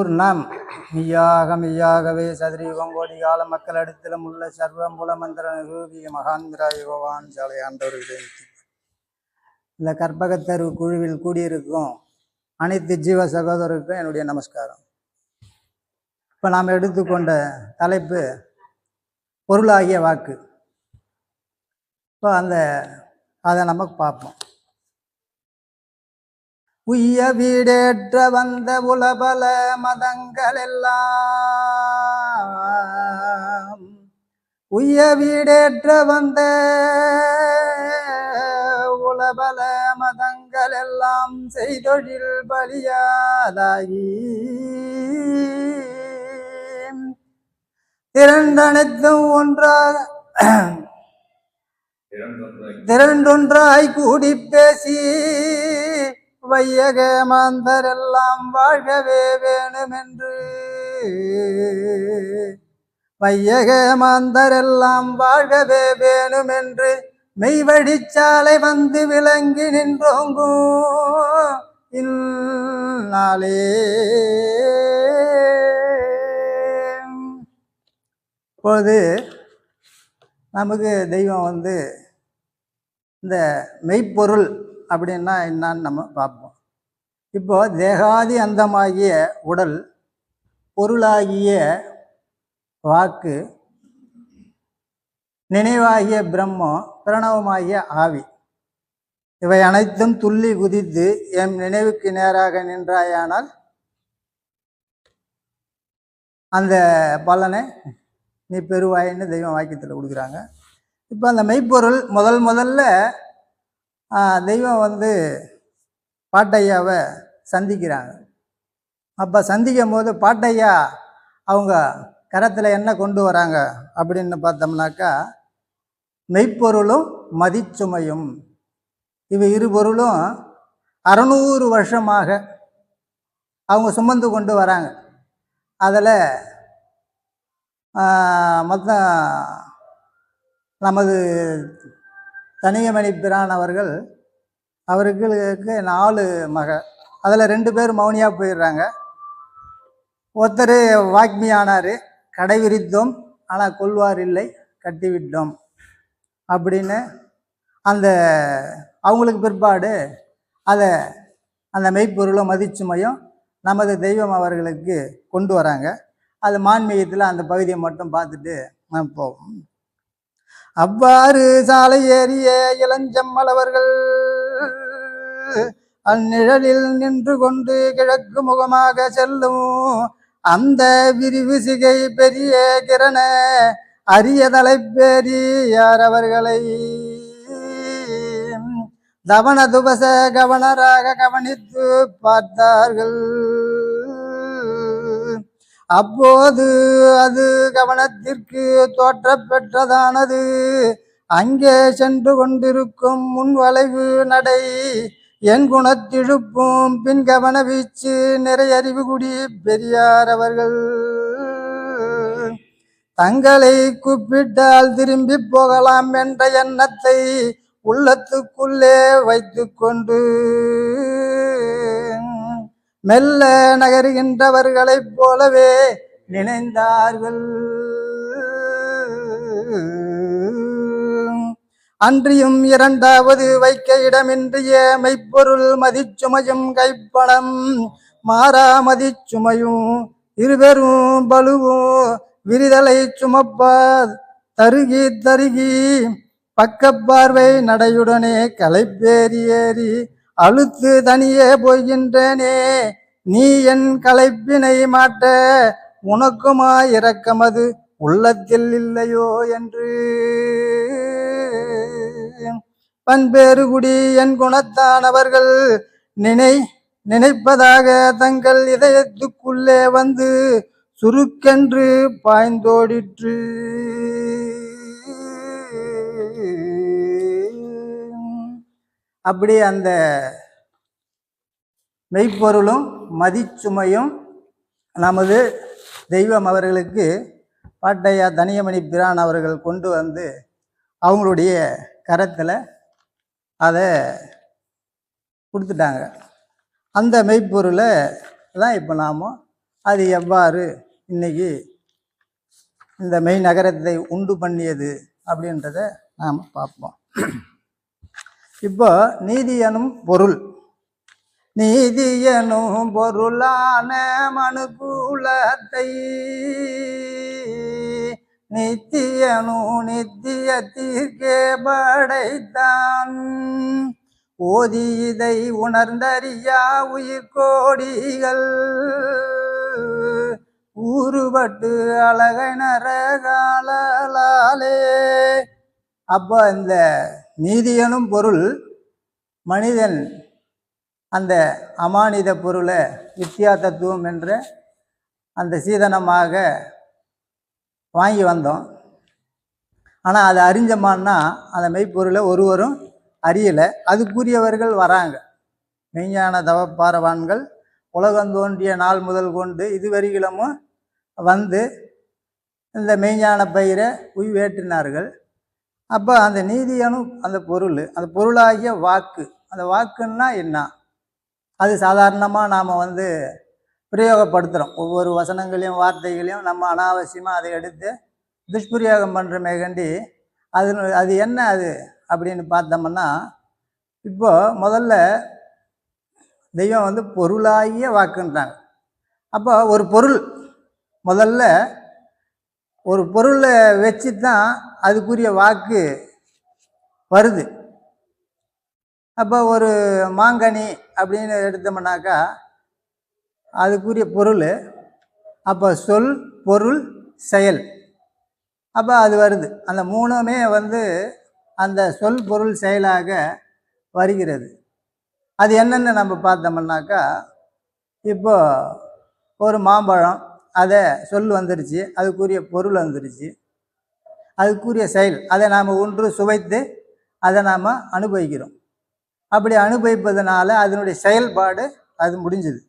பூர்ணம் மெய்யாகவே சதுரீவங்கோடி கால மக்கள் அடுத்திலும் உள்ள சர்வம் புலமந்திர நிரூபிய மகாந்திரா யுகவான் சாலை ஆண்டவர்களே, இந்த கற்பகத்தரு குழுவில் கூடியிருக்கும் அனைத்து ஜீவ சகோதரருக்கும் என்னுடைய நமஸ்காரம். இப்போ நாம் எடுத்துக்கொண்ட தலைப்பு பொருளாகிய வாக்கு. இப்போ அதை நமக்கு பார்ப்போம். உய்ய வீடேற்ற வந்த உலபல மதங்கள் எல்லாம், உய்ய வீடேற்ற வந்த உலபல மதங்கள் எல்லாம் செய்தொழில் பலியாதாகி இரண்டனைத்தும் திரண்டொன்றாய் கூடி பேசி வையக மாந்தரெல்லாம் வாழ்கவே வேணுமென்று, வையக மாந்தரெல்லாம் வாழ்கவே வேணுமென்று மெய்வழிச்சாலை வந்து விளங்கி நின்றோங்கும் இந்நாளே. இப்போது நமக்கு தெய்வம் இந்த மெய்ப்பொருள் அப்படின்னா என்னான்னு நம்ம பார்ப்போம். இப்போ தேகாதி அந்தமாகிய உடல், பொருளாகிய வாக்கு, நினைவாகிய பிரம்மம், பிரணவமாகிய ஆவி, இவை அனைத்தும் துள்ளி குதித்து என் நினைவுக்கு நேராக நின்றாயானால் அந்த பலனை நீ பெறுவாயின்னு தெய்வம் வாக்கியத்தில் கொடுக்குறாங்க. இப்போ அந்த மெய்ப்பொருள் முதல்ல தெய்வம் பாட்டையாவை சந்திக்கிறாங்க. அப்போ சந்திக்கும் போது பாட்டையா அவங்க கரத்தில் என்ன கொண்டு வராங்க அப்படின்னு பார்த்தோம்னாக்கா, மெய்ப்பொருளும் மதிச்சுமையும், இவை இரு பொருளும் 600 வருஷமாக அவங்க சுமந்து கொண்டு வராங்க. அதில் மொத்தம் நமது தனியமணி பிரான் அவர்களுக்கு 4 மகள். அதில் 2 பேர் மௌனியாக போயிடுறாங்க. ஒருத்தர் வாக்மி ஆனார், கடைவிரித்தோம் ஆனால் கொள்வார் இல்லை கட்டிவிட்டோம் அப்படின்னு அவங்களுக்கு பிற்பாடு அந்த மெய்ப்பொருளும் மதிச்சுமையும் நமது தெய்வம் அவர்களுக்கு கொண்டு வராங்க. அது மான்மீகத்தில் அந்த பகுதியை மட்டும் பார்த்துட்டு போவோம். அவ்வாறு சாலை ஏறிய இளஞ்சம்மலவர்கள் அந்நிழலில் நின்று கொண்டு கிழக்கு முகமாக செல்லும் அந்த விரிவு சிகை பெரிய கிரண அரிய தலைப்பேரியார் அவர்களை தவன துபச கவனராக கவனித்து பார்த்தார்கள். அப்போது அது கவனத்திற்கு தோற்ற பெற்றதானது. அங்கே சென்று கொண்டிருக்கும் முன்வளைவு நடை, என் குணத்திழுப்பும் பின் கவன வீச்சு நிறையறிவு குடி பெரியார் அவர்கள் தங்களை கூப்பிட்டால் திரும்பி போகலாம் என்ற எண்ணத்தை உள்ளத்துக்குள்ளே வைத்து கொண்டு மெல்ல நகருகின்றவர்களைப் போலவே நினைந்தார்கள். அன்றியும் இரண்டாவது வைக்க இடமின்றிய மெய்ப்பொருள் மதிச்சுமையும் கைப்பணம் மாறா மதிச்சுமையும் இருவரும் பலுவும் விரிதலை சுமப்பார் தருகி பக்கப்பார்வை நடையுடனே களைப்பேறி ஏறி அழுத்து தனியே போகின்றேனே, நீ என் களைப்பினை மாட்ட உனக்குமா இரக்கமது உள்ளத்தில் இல்லையோ என்று பண்பேறுகுடி என் குணத்தானவர்கள் நினைப்பதாக தங்கள் இதயத்துக்குள்ளே வந்து சுருக்கென்று பாய்ந்தோடிற்று. அப்படி அந்த மெய்ப்பொருளும் மதிச்சுமையும் நமது தெய்வம் அவர்களுக்கு பாட்டையா தனியமணி பிரான் அவர்கள் கொண்டு அவங்களுடைய கரத்தில் அதை கொடுத்துட்டாங்க. அந்த மெய்ப்பொருளை தான் இப்போ நாம் அது எவ்வாறு இன்னைக்கு இந்த மெய் நகரத்தை உண்டு பண்ணியது அப்படின்றத நாம் பார்ப்போம். இப்போ நீதி எனும் பொருள், நீதி எனும் பொருளான மனுக்குலத்தை நித்தியனு நித்தியத்திற்கே படைத்தான். ஓதி இதை உணர்ந்தறியா உயிர்கோடிகள் ஊறுபட்டு அழகனரகாலே. அப்போ இந்த நீதியனும் பொருள் மனிதன் அந்த அமானித பொருளை வித்யா தத்துவம் என்ற அந்த சீதனமாக வாங்கி வந்தோம். ஆனால் அதை அறிஞ்சமான்னா அந்த மெய்ப்பொருளை ஒருவரும் அறியலை. அதுக்குரியவர்கள் வராங்க. மெய்ஞான தவப்பாரவான்கள் உலகம் தோன்றிய நாள் முதல் கொண்டு இதுவரையிலும் வந்து இந்த மெய்ஞான பயிரை உய்வேற்றினார்கள். அப்போ அந்த நீதியனும் அந்த பொருள், அந்த பொருளாகிய வாக்கு, அந்த வாக்குன்னா என்ன? அது சாதாரணமாக நாம் வந்து பிரயோகப்படுத்துகிறோம். ஒவ்வொரு வசனங்களையும் வார்த்தைகளையும் நம்ம அனாவசியமாக அதை எடுத்து துஷ்பிரயோகம் பண்ணுறமே கண்டி அது என்ன அது அப்படின்னு பார்த்தோம்னா, இப்போ முதல்ல தெய்வம் வந்து பொருளாகிய வாக்குன்றாங்க. அப்போ ஒரு பொருள் முதல்ல ஒரு பொருளை வச்சு தான் அதுக்குரிய வாக்கு வருது. அப்போ ஒரு மாங்கனி அப்படின்னு எடுத்தோம்னாக்கா அதுக்குரிய பொருள், அப்போ சொல் பொருள் செயல், அப்போ அது வருது. அந்த மூணுமே வந்து அந்த சொல் பொருள் செயலாக வருகிறது. அது என்னென்னு நம்ம பார்த்தோம்னாக்கா, இப்போ ஒரு மாம்பழம், அதை சொல் வந்துருச்சு, அதுக்குரிய பொருள் வந்துருச்சு, அதுக்குரிய செயல், அதை நாம் ஒன்று சுவைத்து அதை நாம் அனுபவிக்கிறோம். அப்படி அனுபவிப்பதனால அதனுடைய செயல்பாடு அது முடிஞ்சுது.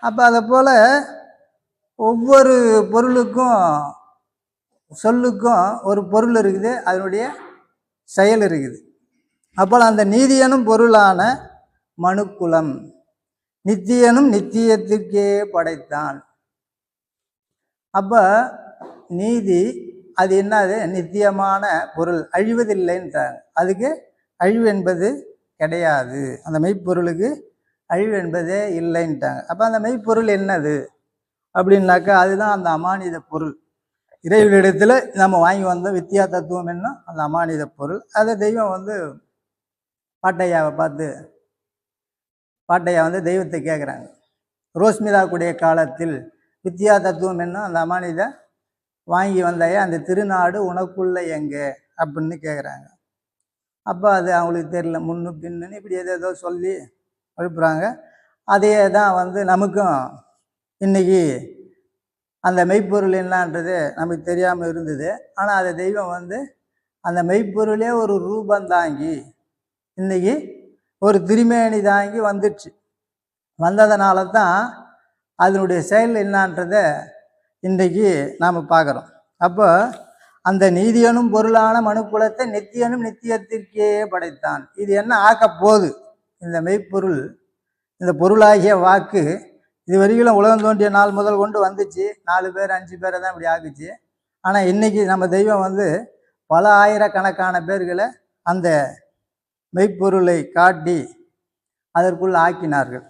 அப்போ அதை போல் ஒவ்வொரு பொருளுக்கும் சொல்லுக்கும் ஒரு பொருள் இருக்குது, அதனுடைய செயல் இருக்குது. அப்போ அந்த நீதியனும் பொருளான மனுக்குலம் நித்தியனும் நித்தியத்துக்கே படைத்தான். அப்போ நீதி அது என்னது? நித்தியமான பொருள், அழிவதில்லைன்றாங்க. அதுக்கு அழிவு என்பது கிடையாது, அந்த மெய்ப்பொருளுக்கு அழிவு என்பதே இல்லைன்ட்டாங்க. அப்போ அந்த மெய்ப்பொருள் என்னது அப்படின்னாக்கா அதுதான் அந்த அமானித பொருள். இறைவனிடத்தில் நம்ம வாங்கி வந்தோம் வித்யா தத்துவம் என்ன அந்த அமானித பொருள். அதை தெய்வம் வந்து பாட்டையாவை பார்த்து, பாட்டையா வந்து தெய்வத்தை கேட்குறாங்க, ரோஸ்மிதாக்குடைய காலத்தில் வித்யா தத்துவம் என்ன அந்த அமானித வாங்கி வந்தாயே அந்த திருநாடு உனக்குள்ள எங்கே அப்படின்னு கேட்குறாங்க. அப்போ அது அவங்களுக்கு தெரியல, முன்னு பின்னுன்னு இப்படி ஏதோ சொல்லி எழுப்புறாங்க. அதே தான் வந்து நமக்கும் இன்னைக்கு அந்த மெய்ப்பொருள் என்னன்றது நமக்கு தெரியாமல் இருந்தது. ஆனால் அதை தெய்வம் வந்து அந்த மெய்ப்பொருளே ஒரு ரூபம் தாங்கி இன்னைக்கு ஒரு திருமேனி தாங்கி வந்துடுச்சு. வந்ததுனால தான் அதனுடைய செயல் என்னான்றதை இன்றைக்கு நாம் பார்க்குறோம். அப்போ அந்த நீதியனும் பொருளான மனுக்குலத்தை நித்தியனும் நித்தியத்திற்கே படைத்தான். இது என்ன ஆக்க போகுது? இந்த மெய்ப்பொருள், இந்த பொருளாகிய வாக்கு இது வரைக்கும் உலகம் தோன்றிய நாள் முதல் கொண்டு வந்துச்சு. 4 பேர் 5 பேரை தான் இப்படி ஆக்குச்சு. ஆனால் இன்னைக்கு நம்ம தெய்வம் வந்து பல ஆயிரக்கணக்கான பேர்களை அந்த மெய்ப்பொருளை காட்டி அதற்குள் ஆக்கினார்கள்.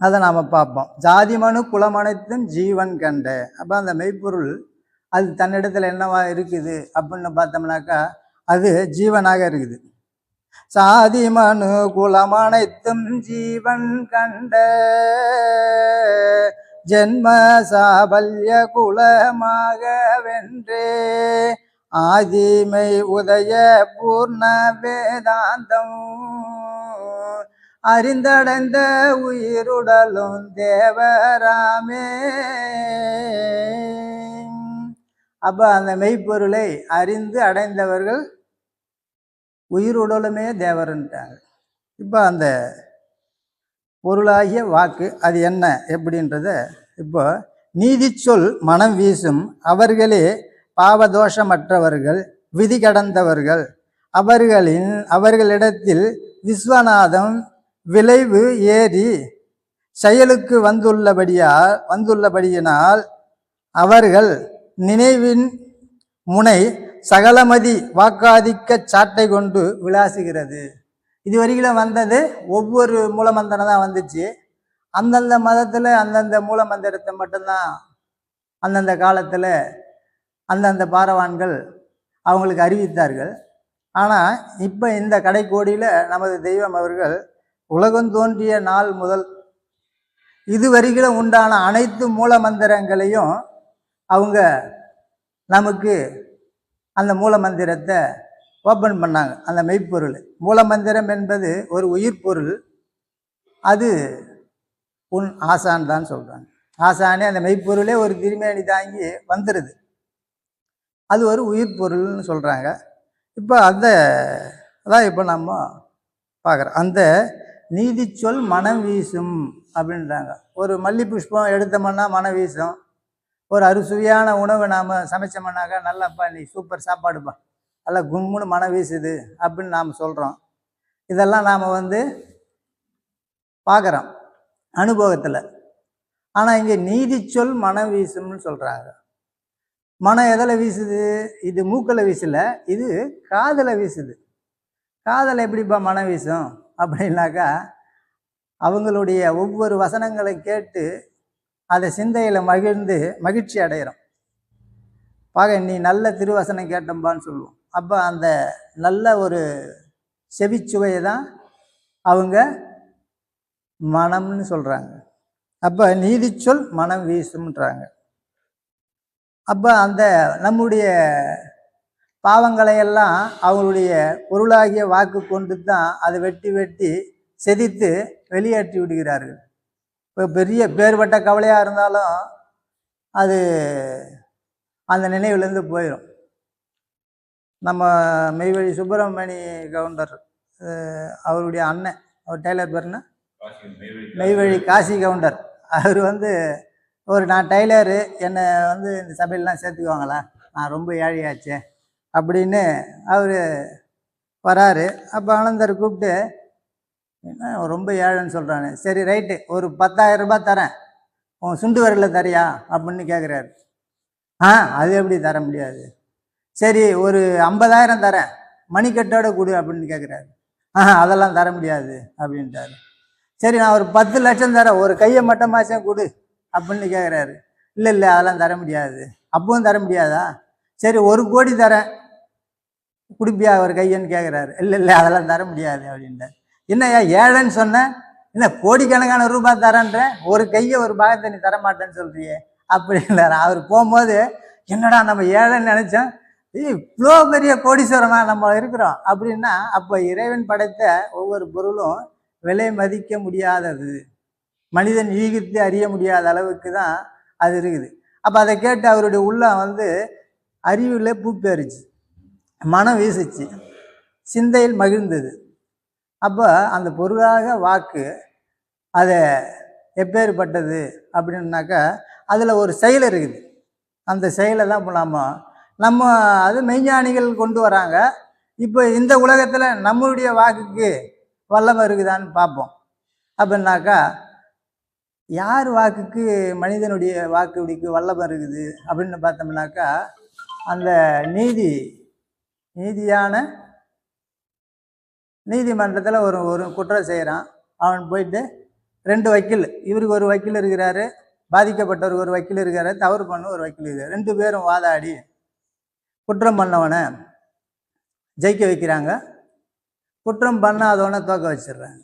அதை நாம் பார்ப்போம். ஜாதி மனு குலமனைத்தும் ஜீவன் கண்ட. அப்போ அந்த மெய்ப்பொருள் அது தன்னிடத்தில் என்னவா இருக்குது அப்படின்னு பார்த்தோம்னாக்கா அது ஜீவனாக இருக்குது. சாதி மனு குலமனைத்தும் ஜீவன் கண்ட ஜென்ம சாபல்ய குலமாக வென்றே ஆதிமை உதய பூர்ண வேதாந்தம் அறிந்தடைந்த உயிருடலும் தேவராமே. அப்போ அந்த மெய்ப்பொருளை அறிந்து அடைந்தவர்கள் உயிருடலுமே தேவர்ன்ட்டாங்க. இப்போ அந்த பொருளாகிய வாக்கு அது என்ன எப்படின்றத இப்போ நீதி சொல் மனம் வீசும் அவர்களே பாவதோஷமற்றவர்கள் விதி கடந்தவர்கள் அவர்களிடத்தில் விஸ்வநாதம் விளைவு ஏறி செயலுக்கு வந்துள்ளபடியினால் அவர்கள் நினைவின் முனை சகலமதி வாக்காதிக்க சாட்டை கொண்டு விளாசுகிறது. இதுவரைக்கும் வந்தது ஒவ்வொரு மூலமந்திரம் தான் வந்துச்சு. அந்தந்த மதத்தில் அந்தந்த மூலமந்திரத்தை மட்டும்தான் அந்தந்த காலத்தில் அந்தந்த பாரவான்கள் அவங்களுக்கு அறிவித்தார்கள். ஆனால் இப்போ இந்த கடைக்கோடியில் நமது தெய்வம் அவர்கள் உலகம் தோன்றிய நாள் முதல் இதுவரைக்கும் உண்டான அனைத்து மூலமந்திரங்களையும் அவங்க நமக்கு அந்த மூலமந்திரத்தை ஓப்பன் பண்ணாங்க. அந்த மெய்ப்பொருள் மூலமந்திரம் என்பது ஒரு உயிர் பொருள். அது உன் ஆசான் தான் சொல்கிறாங்க. ஆசானே அந்த மெய்ப்பொருளே ஒரு திருமேனி தாங்கி வந்துடுது. அது ஒரு உயிர் பொருள்னு சொல்கிறாங்க. இப்போ அதான் இப்போ நம்ம பார்க்குறோம். அந்த நீதி சொல் மனம் வீசும் அப்படின்றாங்க. ஒரு மல்லி புஷ்பம் எடுத்தோம்னா மனம் வீசும். ஒரு அறுசுவையான உணவு நாம் சமைச்சோம்னாக்கா நல்லாப்பா நீ சூப்பர் சாப்பாடுப்பா நல்லா கும்முன்னு மனம் வீசுது அப்படின்னு நாம் சொல்கிறோம். இதெல்லாம் நாம் பார்க்குறோம் அனுபவத்தில். ஆனால் இங்கே நீதி சொல் மனம் வீசும்னு சொல்கிறாங்க. மனம் எதில் வீசுது? இது மூக்கில் வீசல, இது காதில் வீசுது. காதில் எப்படிப்பா மனம் வீசும் அப்படின்னாக்கா அவங்களுடைய ஒவ்வொரு வசனங்களை கேட்டு அதை சிந்தையில் மகிழ்ந்து மகிழ்ச்சி அடைகிறோம். நீ நல்ல திருவசனம் கேட்டம்பான்னு சொல்லுவோம். அப்போ அந்த நல்ல ஒரு செவிச்சுவையை தான் அவங்க மனம்னு சொல்கிறாங்க. அப்போ நீதி சொல் மனம் வீசும்ன்றாங்க. அப்போ அந்த நம்முடைய பாவங்களையெல்லாம் அவங்களுடைய பொருளாகிய வாக்கு கொண்டு தான் அதை வெட்டி வெட்டி செதித்து வெளியேற்றி விடுகிறார்கள். இப்போ பெரிய பேர்பட்ட கவலையாக இருந்தாலும் அது அந்த நினைவுலேருந்து போயிடும். நம்ம மெய்வழி சுப்பிரமணி கவுண்டர் அவருடைய அண்ணன், அவர் டெய்லர் பேர்னா மெய்வழி காசி கவுண்டர். அவர் நான் டெய்லரு, என்னை இந்த சபையிலலாம் சேர்த்துக்குவாங்களா, நான் ரொம்ப ஏழையாச்சே அப்படின்னு அவர் வராரு. அப்போ ஆனந்தர் கூப்பிட்டு என்ன ரொம்ப ஏழைன்னு சொல்கிறானே, சரி ரைட்டு ஒரு 10,000 ரூபாய் தரேன், உன் சுண்டு வரலில் தரியா அப்படின்னு கேட்குறாரு. அது எப்படி தர முடியாது. சரி ஒரு 50,000 தரேன், மணிக்கட்டோட கொடு அப்படின்னு கேட்குறாரு. அதெல்லாம் தர முடியாது அப்படின்ட்டாரு. சரி நான் ஒரு 10 லட்சம் தரேன், ஒரு கையை மட்டமாச்சும் கொடு அப்படின்னு கேட்குறாரு. இல்லை அதெல்லாம் தர முடியாது. அப்பவும் தர முடியாதா? சரி 1 கோடி தரேன், குடிப்பியா ஒரு கையன்னு கேட்குறாரு. இல்லை அதெல்லாம் தர முடியாது அப்படின்ட்டார். என்னையா ஏழைன்னு சொன்னேன், இல்லை கோடிக்கணக்கான ரூபாய் தரேன்ற, ஒரு கையை ஒரு பாகத்தை நீ தரமாட்டேன்னு சொல்றியே அப்படின்றார். அவர் போகும்போது என்னடா நம்ம ஏழைன்னு நினச்சோம், இவ்வளோ பெரிய கோடீஸ்வரமாக நம்ம இருக்கிறோம் அப்படின்னா, அப்போ இறைவன் படைத்த ஒவ்வொரு பொருளும் விலை மதிக்க முடியாதது, மனிதன் ஈகித்து அறிய முடியாத அளவுக்கு தான் அது இருக்குது. அப்போ அதை கேட்டு அவருடைய உள்ளம் அறிவில் பூப்பேறிச்சு, மனம் வீசிச்சு, சிந்தையில் மகிழ்ந்தது. அப்போ அந்த பொருளாக வாக்கு அதை எப்பேற்பட்டது அப்படின்னாக்கா அதில் ஒரு செயல் இருக்குது. அந்த செயலை தான் இப்போ நம்ம அது மெய்ஞானிகள் கொண்டு வராங்க. இப்போ இந்த உலகத்தில் நம்மளுடைய வாக்குக்கு வல்லமை இருக்குதான்னு பார்ப்போம். அப்படின்னாக்கா யார் வாக்குக்கு மனிதனுடைய வாக்குக்கு வல்லமை இருக்குது அப்படின்னு பார்த்தோம்னாக்கா அந்த நீதிமன்றத்தில் ஒரு குற்றம் செய்கிறான். அவன் போயிட்டு 2 வக்கீல், இவருக்கு ஒரு வக்கீல் இருக்கிறாரு, பாதிக்கப்பட்டவருக்கு ஒரு வக்கீல் இருக்காரு, தவறு பண்ண ஒரு வக்கீல் இருக்காரு. 2 பேரும் வாதாடி குற்றம் பண்ணவனை ஜெயிக்க வைக்கிறாங்க, குற்றம் பண்ணாதவனை தோக்க வச்சிடுறாங்க.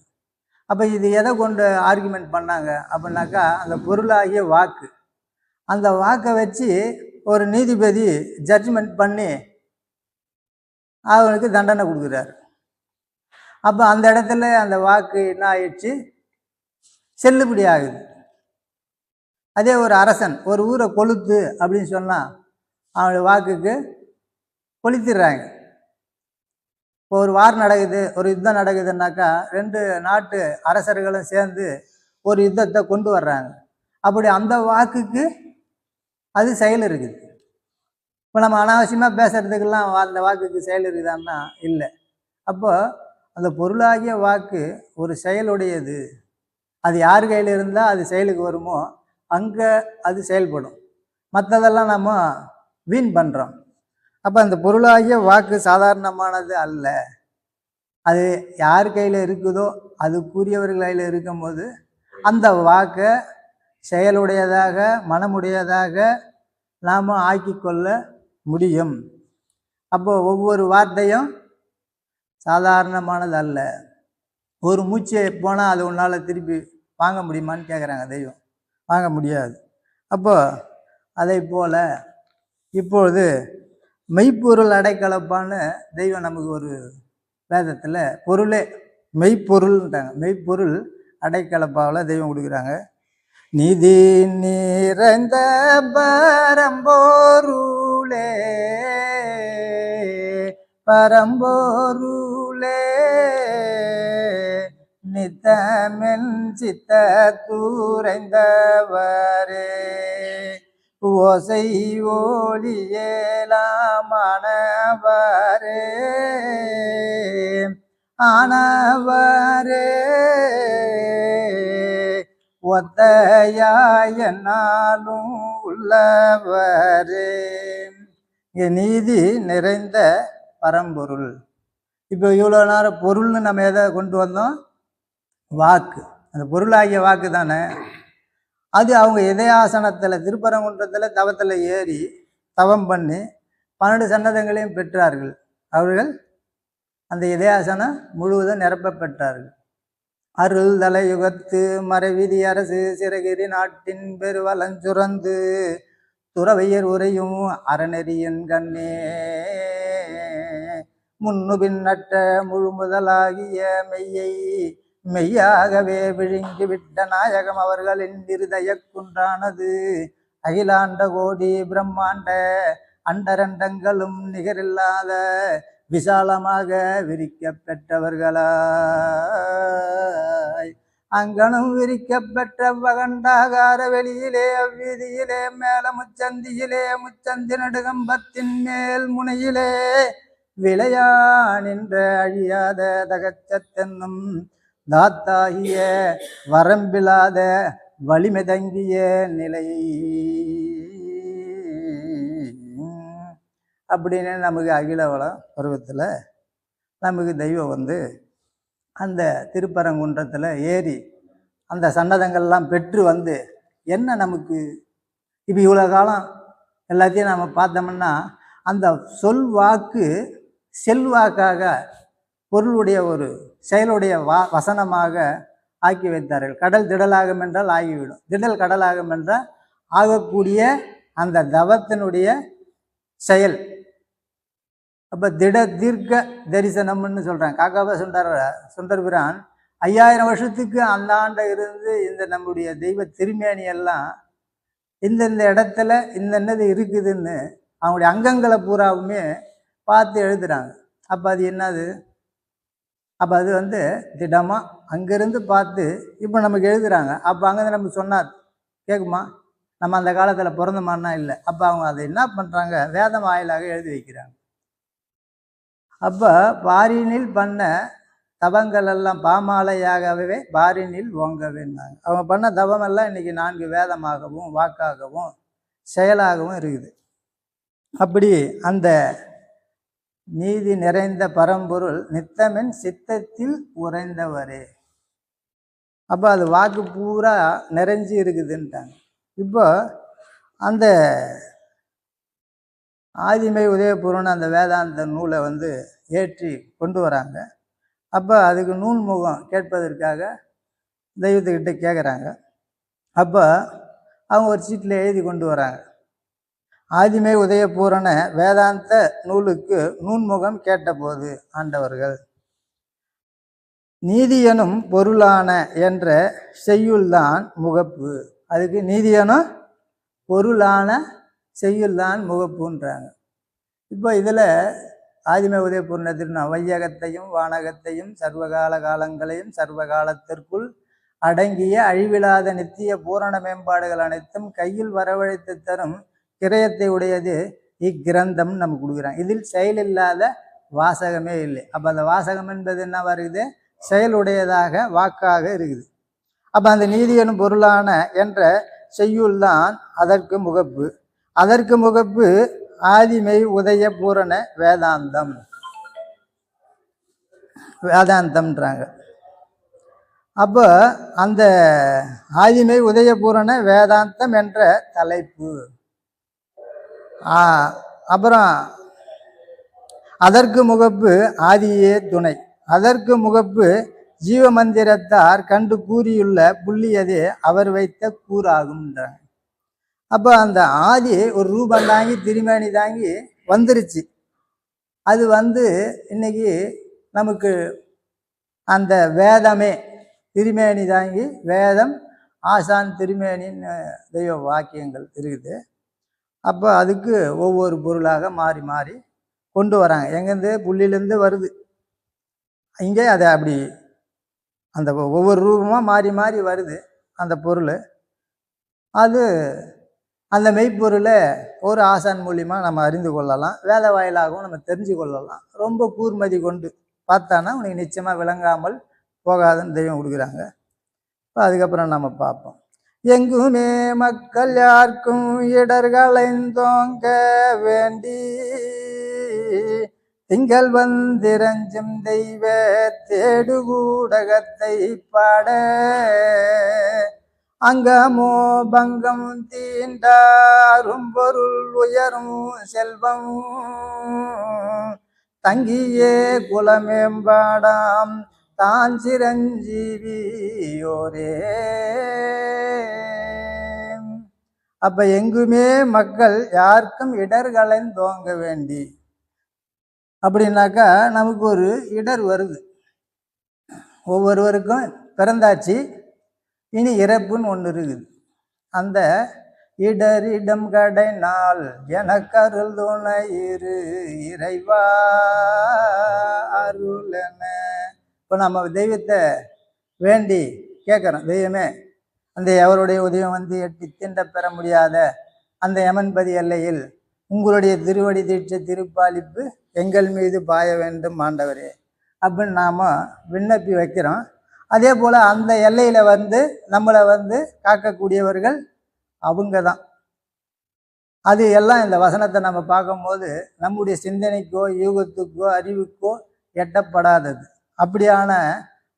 அப்போ இது எதை கொண்டு ஆர்குமெண்ட் பண்ணாங்க அப்படின்னாக்கா அந்த பொருளாகிய வாக்கு. அந்த வாக்கை வச்சு ஒரு நீதிபதி ஜட்ஜ்மெண்ட் பண்ணி அவனுக்கு தண்டனை கொடுக்குறாரு. அப்போ அந்த இடத்துல அந்த வாக்கு என்ன ஆயிடுச்சு, செல்லுபடி ஆகுது. அதே ஒரு அரசன் ஒரு ஊரை கொளுத்து அப்படின்னு சொன்னால் அவனுடைய வாக்குக்கு கொளுத்திடுறாங்க. இப்போ ஒரு வார் நடக்குது, ஒரு யுத்தம் நடக்குதுன்னாக்கா 2 நாட்டு அரசர்களும் சேர்ந்து ஒரு யுத்தத்தை கொண்டு வர்றாங்க. அப்படி அந்த வாக்குக்கு அது செயல் இருக்குது. இப்போ நம்ம அனாவசியமாக பேசுறதுக்கெல்லாம் அந்த வாக்குக்கு செயல் இருக்குதான்னா இல்லை. அப்போ அந்த பொருளாகிய வாக்கு ஒரு செயலுடையது. அது யார் கையில் இருந்தால் அது செயலுக்கு வருமோ அங்கே அது செயல்படும். மற்றதெல்லாம் நம்ம வீண் பண்ணுறோம். அப்போ அந்த பொருளாகிய வாக்கு சாதாரணமானது அல்ல. அது யார் கையில் இருக்குதோ அதுக்குரியவர்கள் கையில் இருக்கும்போது அந்த வாக்கை செயலுடையதாக மனமுடையதாக நாம் ஆக்கிக்கொள்ள முடியும். அப்போ ஒவ்வொரு வார்த்தையும் சாதாரணமானது அல்ல. ஒரு மூச்சை போனால் அது உன்னால் திருப்பி வாங்க முடியுமான்னு கேட்குறாங்க தெய்வம். வாங்க முடியாது. அப்போ அதை போல இப்பொழுது மெய்ப்பொருள் அடைக்கலப்பான்னு தெய்வம் நமக்கு ஒரு வேதத்தில் பொருளே மெய்ப்பொருள்ன்றாங்க. மெய்ப்பொருள் அடைக்கலப்பாவில் தெய்வம் கொடுக்குறாங்க. நிதி நிறைந்த பரம்போருளே பரம்போருளே நித்தமென் சித்த கூரைந்தவரே ஓசை ஒளியேலாமானவரே ஆனவரே ஒத்தையாயனாலும் உள்ளவரே. இங்கே நீதி நிறைந்த பரம்பொருள். இப்போ இவ்வளோ நேரம் பொருள்னு நம்ம எதை கொண்டு வந்தோம்? வாக்கு. அந்த பொருளாகிய வாக்கு தானே. அது அவங்க இதயாசனத்தில் திருப்பரங்குன்றத்தில் தவத்தில் ஏறி தவம் பண்ணி 12 சன்னதங்களையும் பெற்றார்கள். அவர்கள் அந்த இதயாசனம் முழுவதும் நிரப்ப பெற்றார்கள். அருள் தலையுகத்து மறைவிதி அரசு சிறகிரி நாட்டின் பெருவலஞ்சுரந்து துறவையர் உரையும் அறநெறியின் கண்ணே முன்னு பின்னட்ட முழு முதலாகிய மெய்யை மெய்யாகவே விழுங்கி விட்ட நாயகம் அவர்களின் இருதய குன்றானது அகிலாண்ட கோடி பிரம்மாண்ட அண்டரண்டங்களும் நிகரில்லாத விசாலமாக விரிக்க பெற்றவர்களாய் அங்கனும் விரிக்க பெற்ற வகண்டாகார வெளியிலே அவ்வீதியிலே மேல முச்சந்தியிலே முச்சந்தி நடுகம்பத்தின் மேல் முனையிலே விளையா நின்ற அழியாத தகச்சத்தென்னும் தாத்தாகிய வரம்பிலாத வலிமை தங்கிய நிலை அப்படின்னு நமக்கு அகிலவளம் பருவத்தில் நமக்கு தெய்வம் அந்த திருப்பரங்குன்றத்தில் ஏறி அந்த சன்னதங்கள்லாம் பெற்று என்ன நமக்கு இப்போ இவ்வளோ காலம் எல்லாத்தையும் நம்ம பார்த்தோம்னா அந்த சொல் வாக்கு செல்வாக்காக பொருளுடைய ஒரு செயலுடைய வசனமாக ஆக்கி வைத்தார்கள். கடல் திடலாகும் என்றால் ஆகிவிடும், திடல் கடலாகும் என்றால் ஆகக்கூடிய அந்த தவத்தினுடைய செயல். அப்போ திட தீர்க்க தரிசனம்னு சொல்கிறாங்க. காக்காபா சுந்தர் பிரான் 5000 வருஷத்துக்கு அந்த ஆண்டை இருந்து இந்த நம்முடைய தெய்வ திருமேனி எல்லாம் இந்தந்த இடத்துல இந்தன்னது இருக்குதுன்னு அவங்களுடைய அங்கங்களை பூராவுமே பார்த்து எழுதுகிறாங்க. அப்போ அது என்னது? அப்போ அது திடமாக அங்கேருந்து பார்த்து இப்போ நமக்கு எழுதுகிறாங்க. அப்போ அங்கேருந்து நமக்கு சொன்னார் கேட்குமா? நம்ம அந்த காலத்தில் பிறந்தமானா இல்லை. அப்போ அவங்க அதை என்ன பண்ணுறாங்க? வேதம் வாயிலாக எழுதி வைக்கிறாங்க. அப்போ பாரினில் பண்ண தவங்கள் எல்லாம் பாமாலையாகவே பாரினில் ஓங்கவேன்னாங்க. அவங்க பண்ண தவமெல்லாம் இன்றைக்கி 4 வேதமாகவும் வாக்காகவும் செயலாகவும் இருக்குது. அப்படி அந்த நீதி நிறைந்த பரம்பொருள் நித்தமென் சித்தத்தில் உறைந்தவரே. அப்போ அது வாக்கு பூரா நிறைஞ்சி இருக்குதுன்ட்டாங்க. இப்போ அந்த ஆதிமை உதயபூர்வன்னு அந்த வேதாந்த நூலை ஏற்றி கொண்டு வராங்க. அப்போ அதுக்கு நூல் முகம் கேட்பதற்காக தெய்வத்துக்கிட்ட கேட்குறாங்க. அப்போ அவங்க ஒரு சீட்டில் எழுதி கொண்டு வராங்க. ஆதிமை உதயபூரண வேதாந்த நூலுக்கு நூன்முகம் கேட்டபோது ஆண்டவர்கள் நீதியனும் பொருளான என்ற செய்யுள்தான் முகப்பு. அதுக்கு நீதியனும் பொருளான செய்யுள்தான் முகப்புன்றாங்க. இப்போ இதில் ஆதிமை உதயபூர்ணத்திற்கு வையகத்தையும் வானகத்தையும் சர்வகால காலங்களையும் சர்வகாலத்திற்குள் அடங்கிய அழிவிலாத நித்திய பூரண மேம்பாடுகள் அனைத்தும் கையில் வரவழைத்து தரும் கிரயத்தை உடையது இக்கிரந்தம் நம்ம கொடுக்குறாங்க. இதில் செயலில்லாத வாசகமே இல்லை. அப்போ அந்த வாசகம் என்பது என்ன வருது? செயலுடையதாக வாக்காக இருக்குது. அப்போ அந்த நீதி எனும் பொருளான என்ற செய்யுள் தான் அதற்கு முகப்பு. அதற்கு முகப்பு ஆதிமெய் உதய பூரண வேதாந்தம், வேதாந்தம்ன்றாங்க. அப்போ அந்த ஆதிமெய் உதயபூரண வேதாந்தம் என்ற தலைப்பு. அப்புறம் அதற்கு முகப்பு ஆதியே துணை. அதற்கு முகப்பு ஜீவமந்திரத்தார் கண்டு கூறியுள்ள புள்ளியதே அவர் வைத்த கூறாகும்ன்றாங்க. அப்போ அந்த ஆதி ஒரு ரூபம் தாங்கி திருமேனி தாங்கி வந்துருச்சு. அது இன்னைக்கு நமக்கு அந்த வேதமே திருமேனி தாங்கி வேதம் ஆசான் திருமேனின்னு தெய்வ வாக்கியங்கள் இருக்குது. அப்போ அதுக்கு ஒவ்வொரு பொருளாக மாறி மாறி கொண்டு வராங்க. எங்கேருந்து புள்ளிலேருந்து வருது. இங்கே அதை அப்படி அந்த ஒவ்வொரு ரூபமாக மாறி மாறி வருது அந்த பொருள். அது அந்த மெய்ப்பொருளை ஒரு ஆசான் மூலியமாக நம்ம அறிந்து கொள்ளலாம், வேத வாயிலாகவும் நம்ம தெரிஞ்சு கொள்ளலாம். ரொம்ப கூர்மதி கொண்டு பார்த்தானா உனக்கு நிச்சயமாக விளங்காமல் போகாதுன்னு தெய்வம் கொடுக்குறாங்க. இப்போ அதுக்கப்புறம் நம்ம பார்ப்போம். எங்குமே மக்கள் யாருக்கும் இடர்களைந்தோங்க வேண்டி திங்கள் வந்திரஞ்சும் தெய்வ தேடுகூடகத்தை பாட அங்கமோ பங்கம் தீண்டாரும் பொருள் உயரும் செல்வம் தங்கியே குலமேம்பாடாம் தான் சிரஞ்சீவியோரே. அப்ப எங்குமே மக்கள் யாருக்கும் இடர்களைந்தோங்க வேண்டி அப்படின்னாக்கா நமக்கு ஒரு இடர் வருது. ஒவ்வொருவருக்கும் பிறந்தாச்சு, இனி இறப்புன்னு ஒன்று இருக்குது. அந்த இடரிடம் கடை நாள் எனக்கருள் துணை இரு இறைவா அருளன. இப்போ நம்ம தெய்வத்தை வேண்டி கேட்குறோம், தெய்வமே அந்த எவருடைய உதயம் எட்டி திண்ட பெற முடியாத அந்த யமன்பதி எல்லையில் உங்களுடைய திருவடி தீட்சை திருப்பாலிப்பு எங்கள் மீது பாய வேண்டும் ஆண்டவரே அப்படின்னு நாம் விண்ணப்பி வைக்கிறோம். அதே போல் அந்த எல்லையில் நம்மளை காக்கக்கூடியவர்கள் அவங்க தான். அது எல்லாம் இந்த வசனத்தை நம்ம பார்க்கும்போது நம்முடைய சிந்தனைக்கோ யூகத்துக்கோ அறிவுக்கோ எட்டப்படாதது. அப்படியான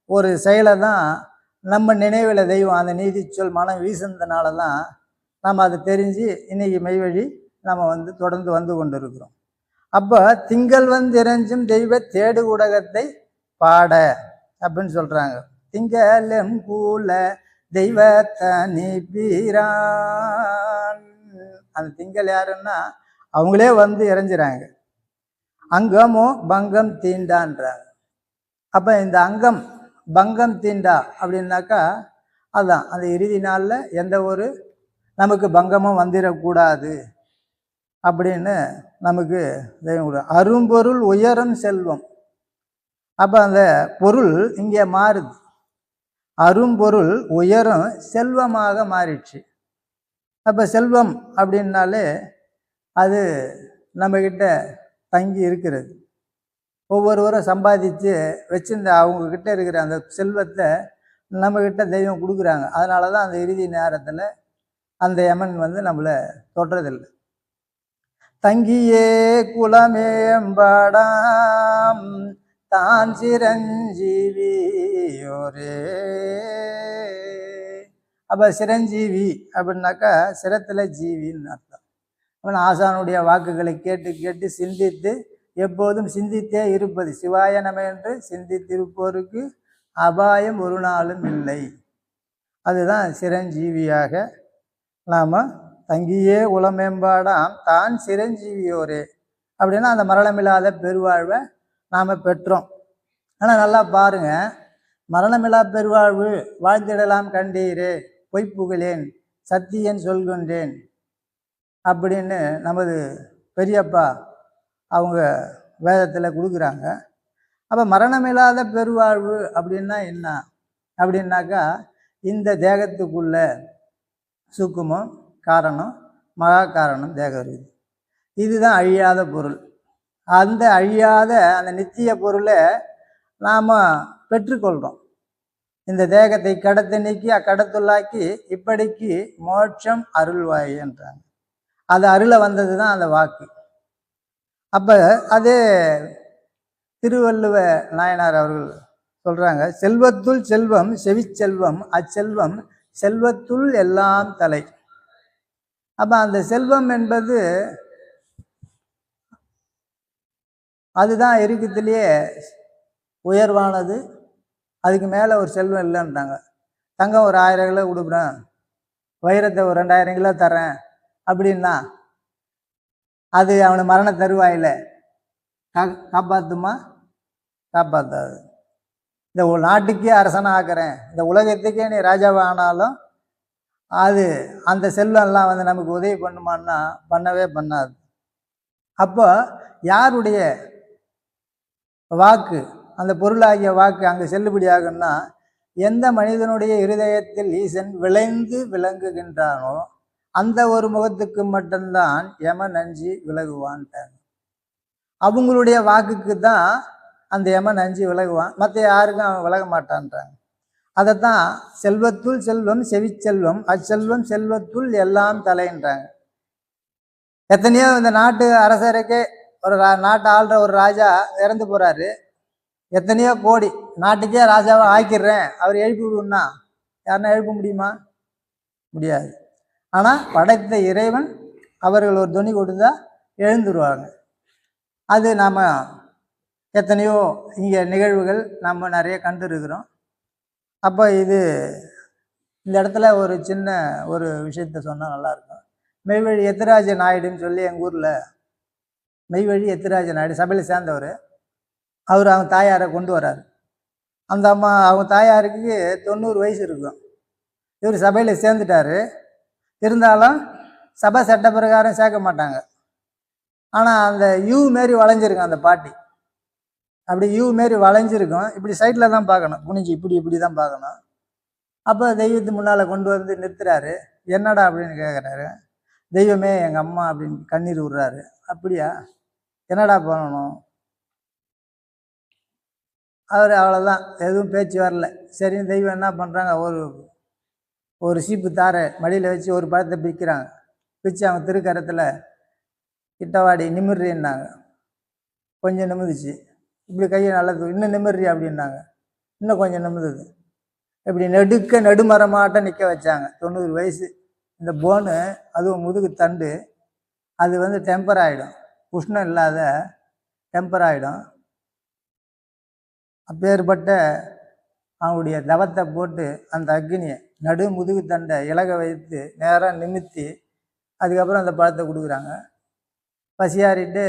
ஒரு செயலை தான் நம்ம நினைவில் தெய்வம் அந்த நீதி சொல் மனம் வீசுனதுனால தான் நம்ம அதை தெரிஞ்சு இன்னைக்கு மெய்வழி நம்ம தொடர்ந்து வந்து கொண்டு இருக்கிறோம். அப்போ திங்கள் இறைஞ்சும் தெய்வ தேடு ஊடகத்தை பாட அப்படின்னு சொல்கிறாங்க. திங்களம் கூல தெய்வத்தனி பீரான். அந்த திங்கள் யாருன்னா அவங்களே இறைஞ்சிறாங்க. அங்கமோ பங்கம் தீண்டான்றாங்க. அப்போ இந்த அங்கம் பங்கம் தீண்டா அப்படின்னாக்கா அதுதான் அந்த இறுதி நாளில் எந்த ஒரு நமக்கு பங்கமும் வந்துடக்கூடாது அப்படின்னு நமக்கு தெய்வம். அரும்பொருள் உயரும் செல்வம். அப்போ அந்த பொருள் இங்கே மாறுது. அரும்பொருள் உயரும் செல்வமாக மாறிடுச்சு. அப்போ செல்வம் அப்படின்னாலே அது நம்மக்கிட்ட தங்கி இருக்கிறது. ஒவ்வொருவரும் சம்பாதிச்சு வச்சிருந்த அவங்கக்கிட்ட இருக்கிற அந்த செல்வத்தை நம்மக்கிட்ட தெய்வம் கொடுக்குறாங்க. அதனால தான் அந்த இறுதி நேரத்தில் அந்த யமன் நம்மளை தொடுறதில்லை. தங்கியே குலமேம்பாடாம் தான் சிரஞ்சீவியோரே. அப்போ சிரஞ்சீவி அப்படின்னாக்கா சிரத்தில் ஜீவின்னு அர்த்தம். அவன் ஆசானுடைய வாக்குகளை கேட்டு கேட்டு சிந்தித்து எப்போதும் சிந்தித்தே இருப்பது. சிவாய நம என்று சிந்தித்திருப்போருக்கு அபாயம் ஒரு நாளும் இல்லை. அதுதான் சிரஞ்சீவியாக நாம் தங்கியே உளமேம்பாடாம் தான் சிரஞ்சீவியோரே அப்படின்னா அந்த மரணமில்லாத பெருவாழ்வை நாம் பெற்றோம். ஆனால் நல்லா பாருங்க, மரணமில்லா பெருவாழ்வு வாழ்ந்திடலாம் கண்டீரே பொய்ப்புகளேன் சத்தியன் சொல்கின்றேன் அப்படின்னு நமது பெரியப்பா அவங்க வேதத்தில் கொடுக்குறாங்க. அப்போ மரணமில்லாத பெருவாழ்வு அப்படின்னா என்ன அப்படின்னாக்கா இந்த தேகத்துக்குள்ள சூக்குமம் காரணம் மகா காரணம் தேகம் இருக்குது. இதுதான் அழியாத பொருள். அந்த அழியாத அந்த நித்திய பொருளை நாம் பெற்றுக்கொள்கிறோம். இந்த தேகத்தை கடத்து நீக்கி அக்கடத்துள்ளாக்கி இப்படிக்கு மோட்சம் அருள்வாய் என்றாங்க. அது அருள வந்தது தான் அந்த வாக்கு. அப்போ அதே திருவள்ளுவ நாயனார் அவர்கள் சொல்கிறாங்க, செல்வத்துள் செல்வம் செவிச்செல்வம் அச்செல்வம் செல்வத்துள் எல்லாம் தலை. அப்போ அந்த செல்வம் என்பது அதுதான் இருக்கத்திலேயே உயர்வானது. அதுக்கு மேலே ஒரு செல்வம் இல்லைன்றாங்க. தங்கம் ஒரு 1000 கிலோ கொடுக்குறேன், வைரத்தை ஒரு 2000 கிலோ தரேன் அப்படின்னா அது அவனை மரண தருவாயில் காப்பாற்றுமா? காப்பாற்றாது. இந்த நாட்டுக்கே அரசனாக ஆக்குறேன், இந்த உலகத்துக்கே நீ ராஜாவை ஆனாலும் அது அந்த செல்வம்லாம் வந்து நமக்கு உதவி பண்ணுமான்னா பண்ணவே பண்ணாது. அப்போ யாருடைய வாக்கு, அந்த பொருளாகிய வாக்கு அங்கே செல்லுபடி ஆகுன்னா, எந்த மனிதனுடைய இருதயத்தில் ஈசன் விளைந்து விளங்குகின்றானோ அந்த ஒரு முகத்துக்கு மட்டும்தான் யம நஞ்சு விலகுவான்ட்டாங்க. அவங்களுடைய வாக்குக்கு தான் அந்த யம நஞ்சு விலகுவான், மற்ற யாருக்கும் அவன் விலக மாட்டான்றாங்க. அதைத்தான் செல்வத்துள் செல்வம் செவிச்செல்வம் அச்செல்வம் செல்வத்துள் எல்லாம் தலைன்றாங்க. எத்தனையோ இந்த நாட்டு அரசருக்கே ஒரு நாட்டை ஆள்ற ஒரு ராஜா இறந்து போறாரு, எத்தனையோ கோடி நாட்டுக்கே ராஜாவை ஆக்கிடுறேன் அவர் எழுப்பி விடுன்னா யாருன்னா எழுப்ப முடியுமா? முடியாது. ஆனால் படைத்த இறைவன் அவர்கள் ஒரு துணி கொடுத்தா எழுந்துருவாங்க. அது நாம் எத்தனையோ இங்கே நிகழ்வுகள் நம்ம நிறைய கண்டு இருக்கிறோம். அப்போ இந்த இடத்துல ஒரு சின்ன ஒரு விஷயத்த சொன்னால் நல்லாயிருக்கும். மெய்வழி எத்திராஜ நாயுடுன்னு சொல்லி எங்கள் ஊரில் மெய்வழி எத்திராஜ நாயுடு சபையில் சேர்ந்தவர். அவர் அவங்க தாயாரை கொண்டு வராரு. அந்த அம்மா அவங்க தாயாருக்கு 90 வயசு இருக்கும். இவர் சபையில் சேர்ந்துட்டார். இருந்தாலும் சபை சட்ட பிரகாரம் சேர்க்க மாட்டாங்க. ஆனால் அந்த யூ மாரி வளைஞ்சிருக்கும் அந்த பாட்டி. அப்படி யூ மாரி வளைஞ்சிருக்கும். இப்படி சைடில் தான் பார்க்கணும், குனிஞ்சு இப்படி தான் பார்க்கணும். அப்போ தெய்வத்து முன்னால் கொண்டு வந்து நிறுத்துறாரு. என்னடா அப்படின்னு கேட்குறாரு. தெய்வமே எங்கள் அம்மா அப்படின்னு கண்ணீர் விடுறாரு. அப்படியா, என்னடா பண்ணணும்? அவர் அவ்வளோதான், எதுவும் பேச்சு வரல. சரின்னு தெய்வம் என்ன பண்ணுறாங்க, ஒரு சீப்பு தாரை மடியில் வச்சு ஒரு பழத்தை பிக்கிறாங்க. பிச்சு அவங்க திருக்கரத்தில் கிட்டவாடி நிமிர்றின்னாங்க. கொஞ்சம் நிமிர்ந்துச்சு. இப்படி கையை நல்லது, இன்னும் நிமிர்றி அப்படின்னாங்க. இன்னும் கொஞ்சம் நிமிர்ந்தது. இப்படி நெடுமரமாட்ட நிற்க வச்சாங்க. 90 வயசு. இந்த போனு, அதுவும் முதுகு தண்டு, அது வந்து டெம்பர் ஆகிடும், உஷ்ணம் இல்லாத டெம்பர் ஆகிடும். அப்பேற்பட்ட அவனுடைய தவத்தை போட்டு அந்த அக்னியை நடு முதுகு தண்டை இலக வைத்து நேராக நிமித்தி அதுக்கப்புறம் அந்த பழத்தை கொடுக்குறாங்க. பசியாறிட்டு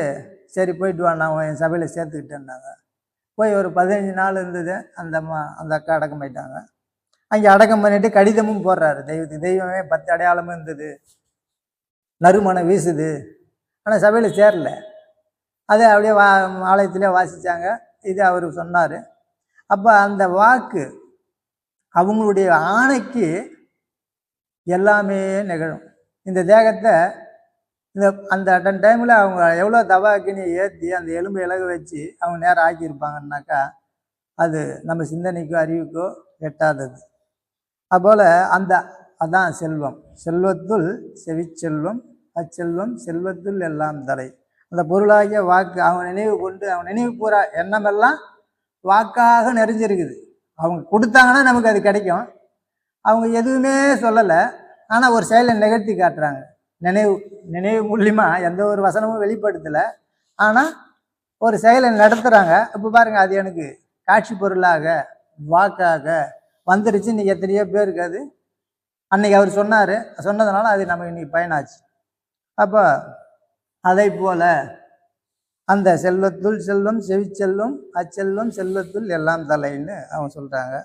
சரி போயிட்டு வா, நான் என் சபையில் சேர்த்துக்கிட்டேன்னாங்க. போய் ஒரு 15 நாள் இருந்தது. அந்த அக்கா அடக்கம் போயிட்டாங்க. அங்கே அடக்கம் பண்ணிட்டு கடிதமும் போடுறாரு தெய்வத்துக்கு. தெய்வமே 10 அடையாளமும் இருந்தது, நறுமணம் வீசுது, ஆனால் சபையில் சேரல. அதை அப்படியே ஆலயத்திலே வாசித்தாங்க. இது அவர் சொன்னார். அப்போ அந்த வாக்கு அவங்களுடைய ஆணைக்கு எல்லாமே நிகழும். இந்த தேகத்தை அந்த டைமில் அவங்க எவ்வளோ தவாக்கினியை ஏற்றி அந்த எலும்பு இலக வச்சு அவங்க நேரம் ஆக்கியிருப்பாங்கன்னாக்கா அது நம்ம சிந்தனைக்கோ அறிவுக்கோ எட்டாதது. அதுபோல் அதான் செல்வம். செல்வத்துள் செவிச்செல்வம் அச்செல்வம் செல்வத்துள் எல்லாம் தலை. அந்த பொருளாகிய வாக்கு அவன் நினைவு கொண்டு அவன் நினைவு பூரா எண்ணமெல்லாம் வாக்காக நிறைஞ்சிருக்குது. அவங்க கொடுத்தாங்கன்னா நமக்கு அது கிடைக்கும். அவங்க எதுவுமே சொல்லலை, ஆனால் ஒரு செயலை நிகழ்த்தி காட்டுறாங்க. நினைவு மூலியமாக எந்த ஒரு வசனமும் வெளிப்படுத்தலை, ஆனால் ஒரு செயலை நடத்துகிறாங்க. இப்போ பாருங்கள், அது எனக்கு காட்சி பொருளாக வாக்காக வந்துருச்சு. இன்னைக்கு எத்தனையோ பேருக்கு அது அன்னைக்கு அவர் சொன்னதுனால அது நமக்கு இன்னைக்கு பயனாச்சு. அப்போ அதை போல அந்த செல்வத்துள் செல்வம் செவிச்செல்வம் அச்செல்வம் செல்வத்துள் எல்லாம் தலைன்னு அவங்க சொல்கிறாங்க.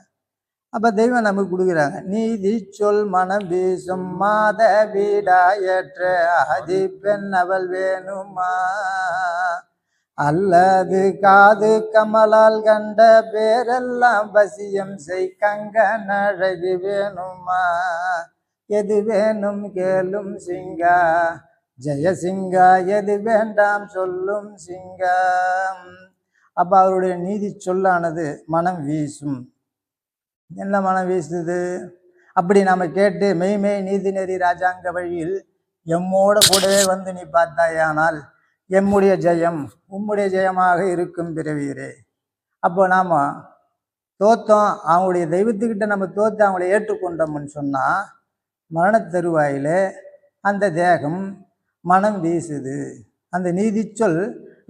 அப்போ தெய்வம் நமக்கு கொடுக்குறாங்க. நீதி சொல் மனம் வீசும் மாத வீடாயற்ற ஆதி பெண் அவள் வேணுமா, அல்லது காது கமலால் கண்ட பேரெல்லாம் வசியம் செய் கங்க நழகு வேணுமா, எது வேணும் கேளும் சிங்கா ஜெயசிங்கா, எது வேண்டாம் சொல்லும் சிங்கம். அப்போ அவருடைய நீதி சொல்லானது மனம் வீசும். என்ன மனம் வீசுது? அப்படி நாம் கேட்டு மெய்மை நீதி நெறி ராஜாங்க வழியில் எம்மோட கூடவே வந்து நீ பார்த்தாயானால் எம்முடைய ஜெயம் உம்முடைய ஜெயமாக இருக்கும் பிறவீரே. அப்போ நாம் தோத்தோம், அவங்களுடைய தெய்வத்துக்கிட்ட நம்ம தோற்று அவங்கள ஏற்றுக்கொண்டோம்னு சொன்னால் மரண தருவாயில் அந்த தேகம் மனம் வீசுது. அந்த நீதி சொல்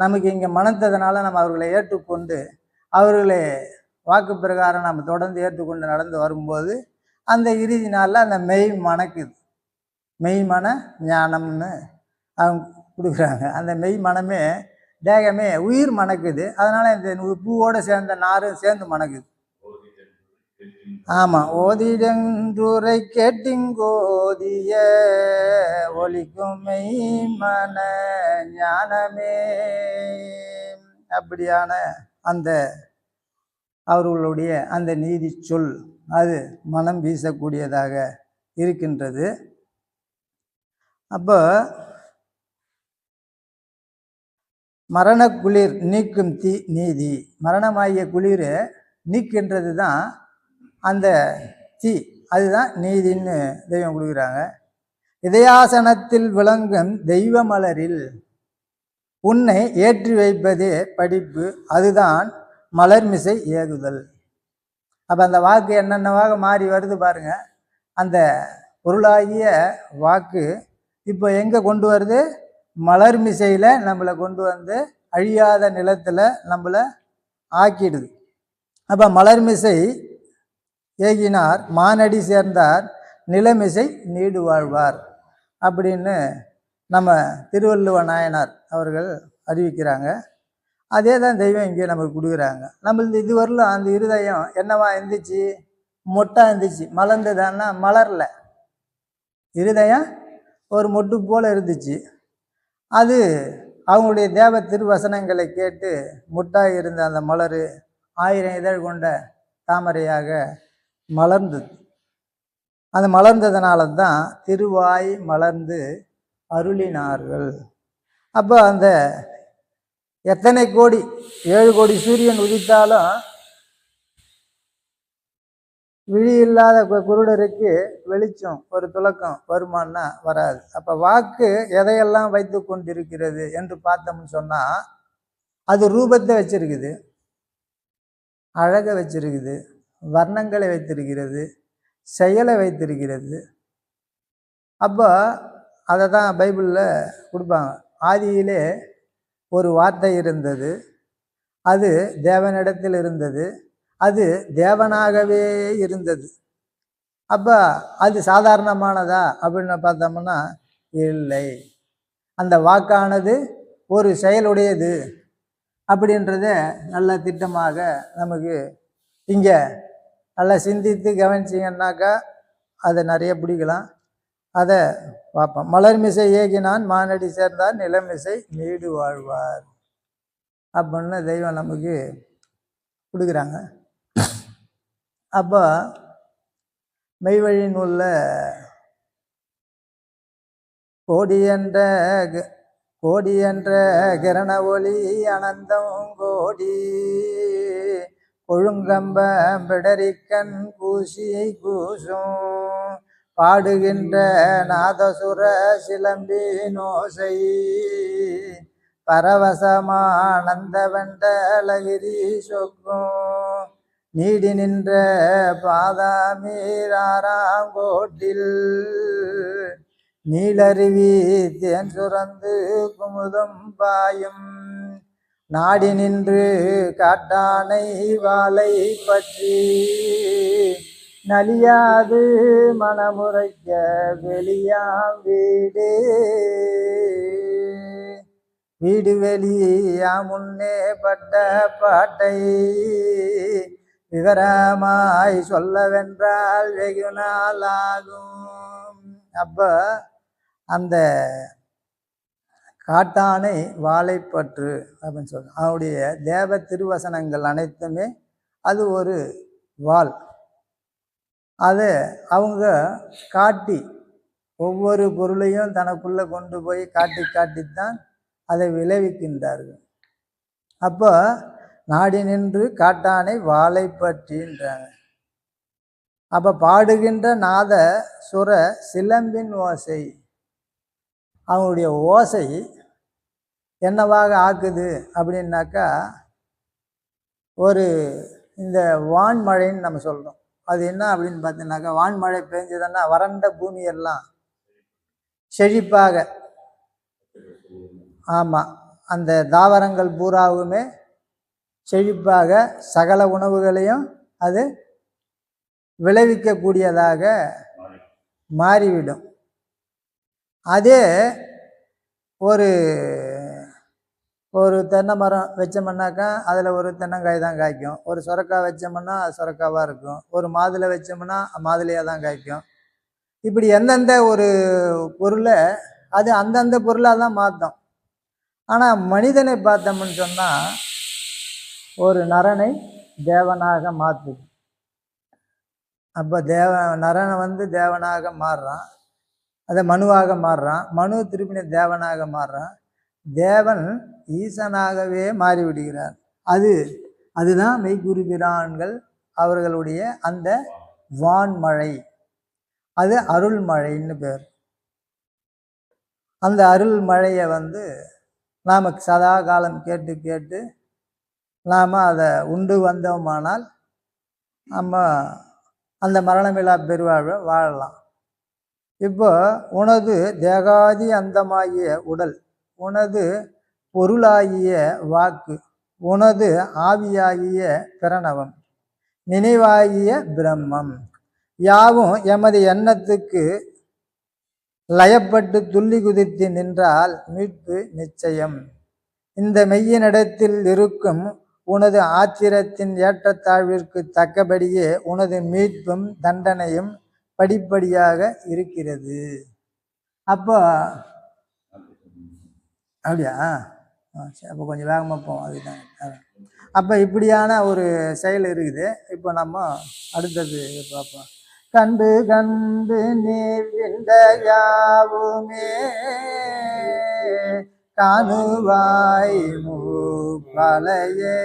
நமக்கு இங்கே மணந்ததுனால நம்ம அவர்களை ஏற்றுக்கொண்டு அவர்களை வாக்கு பிரகாரம் நம்ம தொடர்ந்து ஏற்றுக்கொண்டு நடந்து வரும்போது அந்த இறுதி நாளில் அந்த மெய் மணக்குது. மெய்மன ஞானம்னு அவங்க கொடுக்குறாங்க. அந்த மெய் மனமே தேகமே உயிர் மணக்குது. அதனால் இந்த பூவோடு சேர்ந்த நாரும் சேர்ந்து மணக்குது. ஆமாம், ஓதிடென்றுரை கேட்டிங்கோதிய ஒலிக்கும் மெய்மன ஞானமே. அப்படியான அந்த அவர்களுடைய அந்த நீதி சொல் அது மனம் வீசக்கூடியதாக இருக்கின்றது. அப்போ மரண குளிர் நீக்கும் நீதி, மரணமாகிய குளிர் நீக்கின்றது தான் அந்த தீ, அதுதான் நீதின்னு தெய்வம் கொடுக்குறாங்க. இதயாசனத்தில் விளங்கும் தெய்வ மலரில் உன்னை ஏற்றி வைப்பதே படிப்பு, அதுதான் மலர்மிசை ஏகுதல். அப்போ அந்த வாக்கு என்னென்னவாக மாறி வருது பாருங்க. அந்த பொருளாகிய வாக்கு இப்போ எங்கே கொண்டு வருது? மலர்மிசையில் நம்மளை கொண்டு வந்து அழியாத நிலத்தில் நம்மளை ஆக்கிடுது. அப்போ மலர்மிசை ஏகினார் மானடி சேர்ந்தார் நிலமிசை நீடு வாழ்வார் அப்படின்னு நம்ம திருவள்ளுவ நாயனார் அவர்கள் அறிவிக்கிறாங்க. அதே தான் தெய்வம் இங்கே நமக்கு கொடுக்குறாங்க. நம்மளது இதுவரையிலும் அந்த இருதயம் என்னவா இருந்துச்சு? மொட்டா இருந்துச்சு. மலர்ந்ததான்னா மலரல. இருதயம் ஒரு மொட்டு போல் இருந்துச்சு. அது அவங்களுடைய தேவ திருவசனங்களை கேட்டு முட்டாக இருந்த அந்த மலர் 1000 இதழ் கொண்ட தாமரையாக மலர்ந்தது. அது மலர்ந்ததுனால தான் திருவாய் மலர்ந்து அருளினார்கள். அப்போ அந்த எத்தனை கோடி 7 கோடி சூரியன் உதித்தாலும் விழி இல்லாத குருடருக்கு வெளிச்சம் ஒரு துலக்கம் வருமானா வராது. அப்போ வாக்கு எதையெல்லாம் வைத்து கொண்டிருக்கிறது என்று பார்த்தோம்னு சொன்னால் அது ரூபத்தை வச்சிருக்குது, அழகை வச்சிருக்குது, வர்ணங்களை வைத்திருக்கிறது, செயலை வைத்திருக்கிறது. அப்போ அதை தான் பைபிளில் கொடுப்பாங்க. ஆதியிலே ஒரு வார்த்தை இருந்தது, அது தேவனிடத்தில் இருந்தது, அது தேவனாகவே இருந்தது. அப்போ அது சாதாரணமானதா அப்படின்னு பார்த்தோம்னா இல்லை. அந்த வாக்கானது ஒரு செயலுடையது அப்படின்றத நல்ல திட்டமாக நமக்கு இங்கே நல்லா சிந்தித்து கவனிச்சிங்கன்னாக்கா அதை நிறைய பிடிக்கலாம். அதை பார்ப்போம். மலர்மிசை ஏகினான் மானடி சேர்ந்தார் நிலமிசை நீடு வாழ்வார் அப்படின்னு தெய்வம் நமக்கு கொடுக்குறாங்க. அப்போ மெய்வழி நூலில் கோடி என்ற கிரண ஒளி அனந்தம் கோடி கொழுங்கம்ப பிடரிக்கண் கூசி கூசும் பாடுகின்ற நாதசுர சிலம்பி நோசை பரவசமானந்த வெண்டலகிரி சொக்கும் நீடி நின்ற பாதாமீராங்கோட்டில் நீலருவி தேன் சுரந்து குமுதம் பாயும் நாடி நின்று காட்டானை வாளை பற்றி நலியாது மனமுறைக்க வெளியாம் வீடு வெளியா முன்னே பட்ட பாட்டை விவரமாய் சொல்லவென்றால் வெகு நாள் ஆகும். அப்போ அந்த காட்டானை வாழைப்பற்று அப்படின்னு சொல்ற அவருடைய தேவ திருவசனங்கள் அனைத்துமே அது ஒரு வாள். அதை அவங்க காட்டி ஒவ்வொரு பொருளையும் தனக்குள்ளே கொண்டு போய் காட்டித்தான் அதை விளைவிக்கின்றார்கள். அப்போ நாடி நின்று காட்டானை வாழை பற்றின்றாங்க. அப்போ பாடுகின்ற நாத சுர சிலம்பின் ஓசை, அவங்களுடைய ஓசை என்னவாக ஆக்குது அப்படின்னாக்கா, ஒரு இந்த வான்மழைன்னு நம்ம சொல்கிறோம். அது என்ன அப்படின்னு பார்த்தீங்கன்னாக்கா, வான்மழை பெஞ்சதுன்னா வறண்ட பூமியெல்லாம் செழிப்பாக, ஆமாம், அந்த தாவரங்கள் பூராவுமே செழிப்பாக சகல உணவுகளையும் அது விளைவிக்கக்கூடியதாக மாறிவிடும். அதே ஒரு ஒரு தென்னை மரம் வச்சோம்னாக்கா அதில் ஒரு தென்னங்காய் தான் காய்க்கும். ஒரு சுரக்காய் வச்சோம்னா அது சுரக்காவாக இருக்கும். ஒரு மாதுளை வச்சோம்னா மாதுளையாக தான் காய்க்கும். இப்படி எந்தெந்த ஒரு பொருளை அது அந்தந்த பொருளாக தான் மாற்றும். ஆனால் மனிதனை பார்த்தோம்னு சொன்னால் ஒரு நரனை தேவனாக மாற்றுது. அப்போ நரனை வந்து தேவனாக மாறுறான், அதை மனுவாக மாறுறான், மனு திருப்பின தேவனாக மாறுறான், தேவன் ஈசனாகவே மாறிவிடுகிறார். அதுதான் மெய்குரு பிரான்கள் அவர்களுடைய அந்த வான்மழை, அது அருள்மழைன்னு பேர். அந்த அருள்மழையை வந்து நாம் சதா காலம் கேட்டு கேட்டு நாம் அதை உண்டு வந்தோமானால் நம்ம அந்த மரணமில்லா பெருவாழ்வை வாழலாம். இப்போ உனது தேகாதி அந்தமாகிய உடல், உனது பொருளாகிய வாக்கு, உனது ஆவியாகிய பிரணவம், நினைவாகிய பிரம்மம் யாவும் எமது எண்ணத்துக்கு லயப்பட்டு துள்ளி குதித்து நின்றால் மீட்பு நிச்சயம். இந்த மெய்யினிடத்தில் இருக்கும் உனது ஆத்திரத்தின் ஏற்றத்தாழ்விற்கு தக்கபடியே உனது மீட்பும் தண்டனையும் படிப்படியாக இருக்கிறது. அப்போ அப்படியா? சரி, அப்போ கொஞ்சம் வேகமாக போவோம். அதுதான். அப்போ இப்படியான ஒரு செயல் இருக்குது. இப்போ நம்ம அடுத்தது பார்ப்போம். கண்டு கண்டு நீர்விண்ட யாவுமே காணுவாய் மூப்பலையே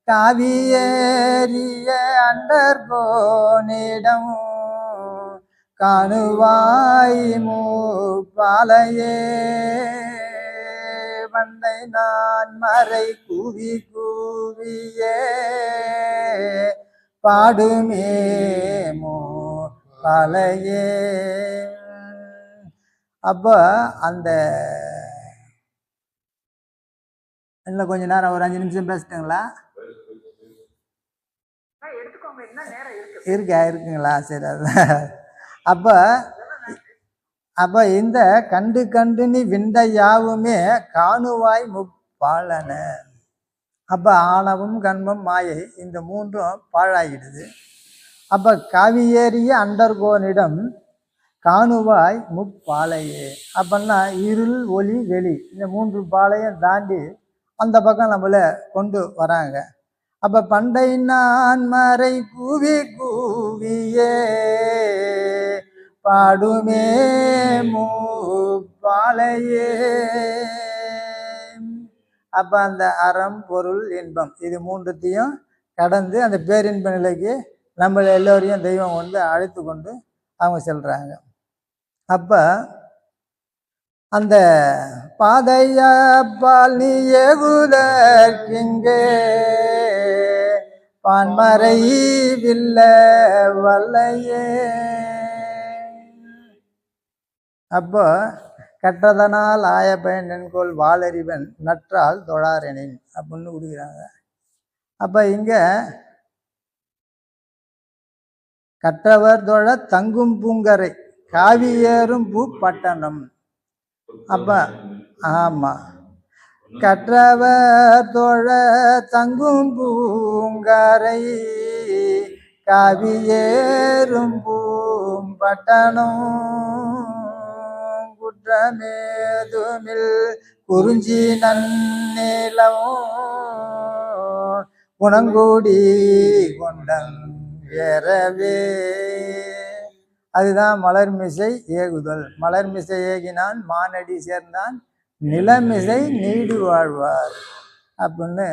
காவியேறிய அண்டர்கோனிடம் காணுவாய் மூப்பலையே வண்டை நான் மறை கூவி கூவியே பாடுமே மூப்பலையே. அப்போ அந்த இன்னும் கொஞ்ச நேரம் ஒரு 5 நிமிஷம் பேசிட்டுங்களா? இருக்குங்களா? சரி. அப்போ இந்த கண்டு கண்டு நீ விண்ட யாவுமே காணுவாய் முப்பாலன. அப்போ ஆணவம் கண்மம் மாயை இந்த மூன்றும் பாழாகிடுது. அப்போ காவியேறிய அண்டர்கோனிடம் காணுவாய் முப்பாலையே. அப்படின்னா இருள் ஒளி வெளி இந்த 3 பாலையும் தாண்டி அந்த பக்கம் நம்மள கொண்டு வராங்க. அப்போ பண்டை நான் மறை கூவி கூவியே பாடுமே மூப்பாலையே. அப்போ அந்த அறம் பொருள் இன்பம் இது 3த்தையும் கடந்து அந்த பேரின்ப நிலைக்கு நம்மளை எல்லோரையும் தெய்வம் வந்து அழைத்து கொண்டு அவங்க செல்றாங்க. அப்போ அந்த பாதையாப்பால் நீ ஏகுதற்கிங்கே பான்மறை வில்ல வல்லையே. அப்போ கற்றதனால் ஆய பயன்கோள் வாளறிவன் நற்றால் தொழாரெனின் அப்படின்னு கொடுக்குறாங்க. அப்போ இங்கே கற்றவர் தொழ தங்கும் பூங்கரை காவியேறும் பூ பட்டணம். அப்போ ஆமாம், கற்றவர் தொழ தங்கும் பூங்கரை காவியேறும் பூம்பட்டணம் குற்றமேதுமில் குறிஞ்சி நன்னிலம் குணங்கூடி கொண்டன் ஏறவே. அதுதான் மலர்மிசை ஏகுதல். மலர்மிசை ஏகினான் மானடி சேர்ந்தான் நிலமிசை நீடு வாழ்வார் அப்படின்னு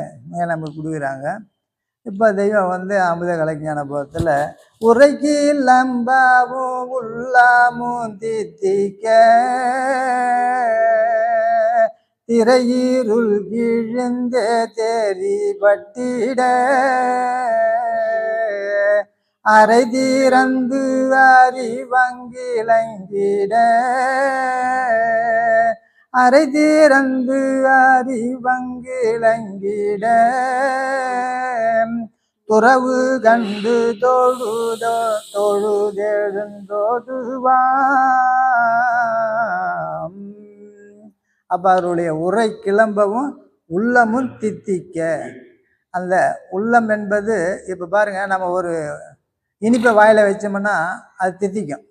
நமக்கு கொடுக்குறாங்க. இப்போ தெய்வம் வந்து அமுத கலைஞான போகத்தில் உரைக்கு லம்பாவும் உள்ளாமும் தித்திக்க திரையீருள் கிழிந்தே தேறி பட்டிட அரை தீரந்து அறிவங்கிழங்கிட அரை தீரந்து அறிவங்கிழங்கிட துறவு கண்டு தொழுதெழுந்தோதுவாம். அப்ப அவருடைய உரை கிளம்பவும் உள்ளமும் தித்திக்க. அந்த உள்ளம் என்பது இப்ப பாருங்க, நம்ம ஒரு இனிப்பை வாயில வச்சோம்னா அது தித்திக்கும்.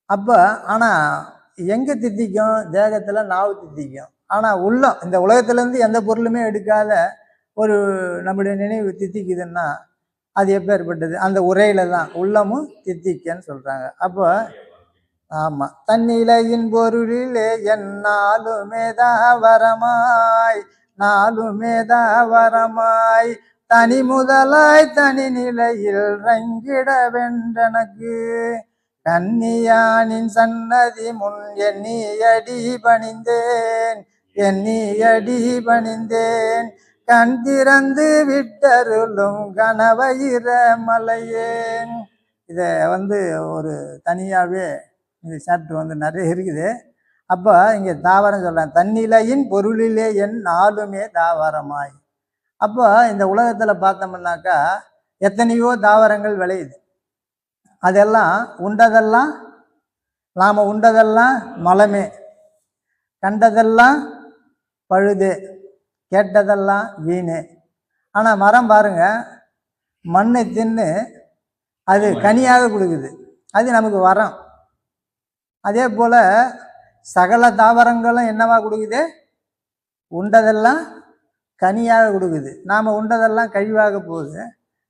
அப்ப ஆனா எங்க தித்திக்கும்? தேகத்துல நாவு தித்திக்கும். ஆனா உள்ளம், இந்த உலகத்துல இருந்து எந்த பொருளுமே எடுக்காத ஒரு நம்முடைய நினைவு தித்திக்குதுன்னா அது எப்பேற்பட்டது? அந்த உரையில தான் உள்ளமும் தித்திக்கன்னு சொல்றாங்க. அப்போ ஆமா, தன்னிலையின் பொருளிலே என்னாலுமே தாவரமாய் நாலுமே தாவரமாய் தனி முதலாய் தனி நிலையில் ரங்கிட வென்றனக்கு கன்னியானின் சன்னதி முன் எண்ணியடி பணிந்தேன் கண் திறந்து விட்டருளும் கனவயிர மலையேன். இதை ஒரு தனியாகவே இந்த சாப்டர் நிறைய இருக்குது. அப்போ இங்கே தாவரம் சொல்கிறாங்க, தன்னிலையின் பொருளிலே என் நாளுமே தாவரமாய். அப்போ இந்த உலகத்தில் பார்த்தோம்னாக்கா எத்தனையோ தாவரங்கள் விளையுது. அதெல்லாம் நாம் உண்டதெல்லாம் மலமே, கண்டதெல்லாம் பழுது, கேட்டதெல்லாம் வீணு. ஆனால் மரம் பாருங்க, மண்ணை தின்னு அது கனியாக கொடுக்குது, அது நமக்கு வரம். அதே போல் சகல தாவரங்களும் என்னவா கொடுக்குது? உண்டதெல்லாம் கனியாக கொடுக்குது, நாம் உண்டதெல்லாம் கழிவாக போகுது.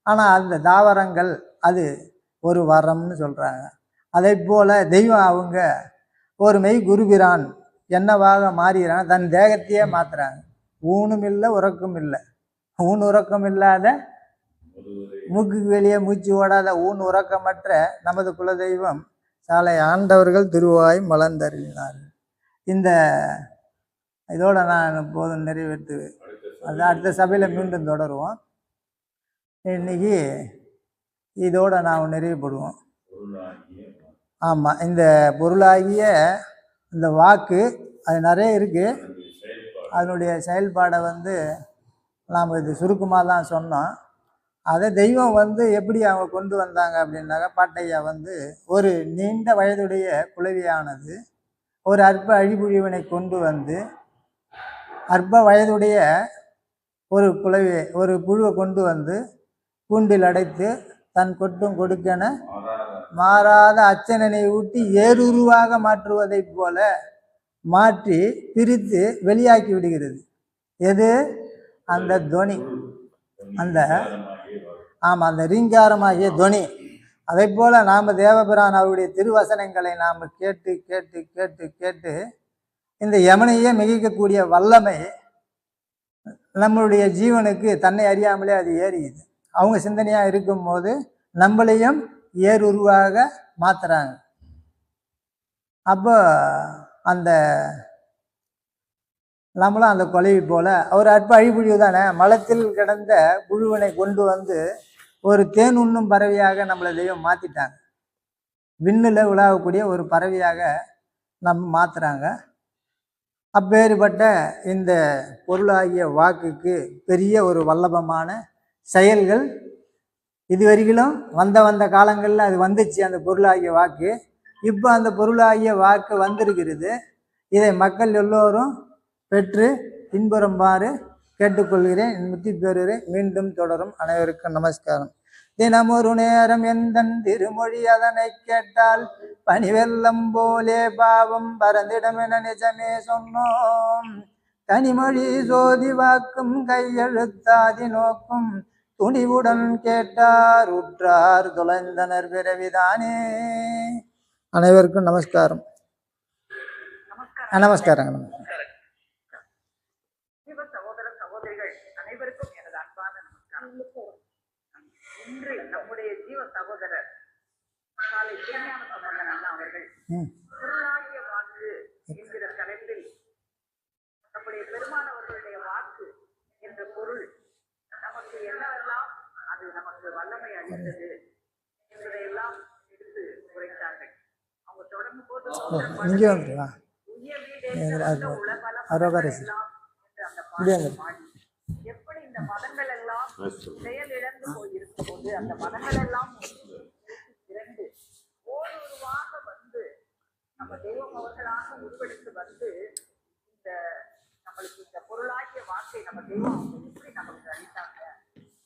ஆனால் அந்த தாவரங்கள் அது ஒரு வரம்னு சொல்கிறாங்க. அதே போல் தெய்வம் அவங்க ஒரு மெய் குருபிரான் என்னவாக மாறுகிறான்? தன் தேகத்தையே மாற்றுறாங்க. ஊனும் இல்லை உறக்கம் இல்லை. ஊன் உறக்கம் இல்லாத, மூக்குக்கு வெளியே மூச்சு ஓடாத, ஊன் உறக்கமற்ற நமது குலதெய்வம் சாலை ஆண்டவர்கள் திருவாய் மலர்ந்தருளினார்கள். இந்த இதோட நான் போதும் நிறைவேற்று. அது அடுத்த சபையில் மீண்டும் தொடருவோம். இன்னைக்கு இதோட நான் நிறைவுபடுவோம். ஆமாம், இந்த பொருளாகிய இந்த வாக்கு அது நிறைய இருக்குது. அதனுடைய செயல்பாடை நாம் இது சுருக்கமாக தான் சொன்னோம். அதை தெய்வம் எப்படி அவங்க கொண்டு வந்தாங்க அப்படின்னாக்கா, பாட்டையா ஒரு நீண்ட வயதுடைய குலவியானது ஒரு அற்ப அழிபுழிவனை கொண்டு அற்ப வயதுடைய ஒரு புழுவை கொண்டு கூண்டில் அடைத்து தன் கொட்டும் கொடுக்கென மாறாத அச்சனனை ஊட்டி ஏறுருவாக மாற்றுவதை போல மாற்றி பிரித்து வெளியாக்கி விடுகிறது. எது? அந்த துவனி, அந்த ரீங்காரமாகிய துவனி. அதை போல நாம் தேவபிரான் அவருடைய திருவசனங்களை நாம் கேட்டு கேட்டு கேட்டு கேட்டு இந்த யமனையே மிகிக்கக்கூடிய வல்லமை நம்மளுடைய ஜீவனுக்கு தன்னை அறியாமலே அது ஏறியுது. அவங்க சிந்தனையாக இருக்கும்போது நம்மளையும் ஏறுருவாக மாத்துறாங்க. அப்போ அந்த நம்மளும் அந்த கொலையை போல ஒரு அற்ப அழிபுழிவு தானே, மலத்தில் கிடந்த புழுவனை கொண்டு ஒரு தேன் உண்ணும் பறவையாக நம்மளை தெய்வம் மாற்றிட்டாங்க. விண்ணில் உலாகக்கூடிய ஒரு பறவையாக நம்ம மாற்றுறாங்க. அப்பேற்பட்ட இந்த பொருளாகிய வாக்குக்கு பெரிய ஒரு வல்லபமான செயல்கள் இதுவரையிலும் வந்த காலங்களில் அது வந்துச்சு. அந்த பொருளாகிய வாக்கு இப்போ அந்த பொருளாகிய வாக்கு வந்திருக்கிறது. இதை மக்கள் எல்லோரும் பெற்று பின்புறம்பாறு கேட்டுக்கொள்கிறேன். முத்தி பெறுகிறேன். மீண்டும் தொடரும். அனைவருக்கும் நமஸ்காரம். தினமொரு நேரம் எந்தன் திருமொழி அதனை கேட்டால் பனிவெல்லம் போலே பாவம் பறந்திடம் என நிஜமே சொன்னோம். தனிமொழி சோதி வாக்கும் கையெழுத்தாதி நோக்கும் துணிவுடன் கேட்டார் உற்றார் தொலைந்தனர் பிறவிதானே. அனைவருக்கும் நமஸ்காரம். நமஸ்காரங்க. சகோதர சகோதரிகள் அனைவருக்கும் எனது அன்பான நமஸ்காரம். இன்று நம்முடைய திருஞான சம்பந்தன் அண்ணா அவர்கள் பொருளாகிய வாக்கு என்கிற தலைப்பில் நம்முடைய பெருமானவர்களுடைய வாக்கு என்ற பொருள் நமக்கு என்னவெல்லாம் அது நமக்கு வல்லமை அளித்தது என்பதையெல்லாம் எடுத்து உரைத்தார்கள். அவங்க தொடங்கும் போது உய்ய வீடே உலகளம் என்ற அந்த பாடலை பாடி எப்படி இந்த மதங்கள் எல்லாம் செயலிழந்து போயிருக்கும் போது அந்த மதங்கள் எல்லாம் இரண்டு ஓருருவாக வந்து நம்ம தெய்வம் அவர்களாக உருவெடுத்து வந்து இந்த நம்மளுக்கு இந்த பொருளாகிய வாக்கை நம்ம தெய்வம் அவங்க எப்படி நமக்கு அளித்தாங்க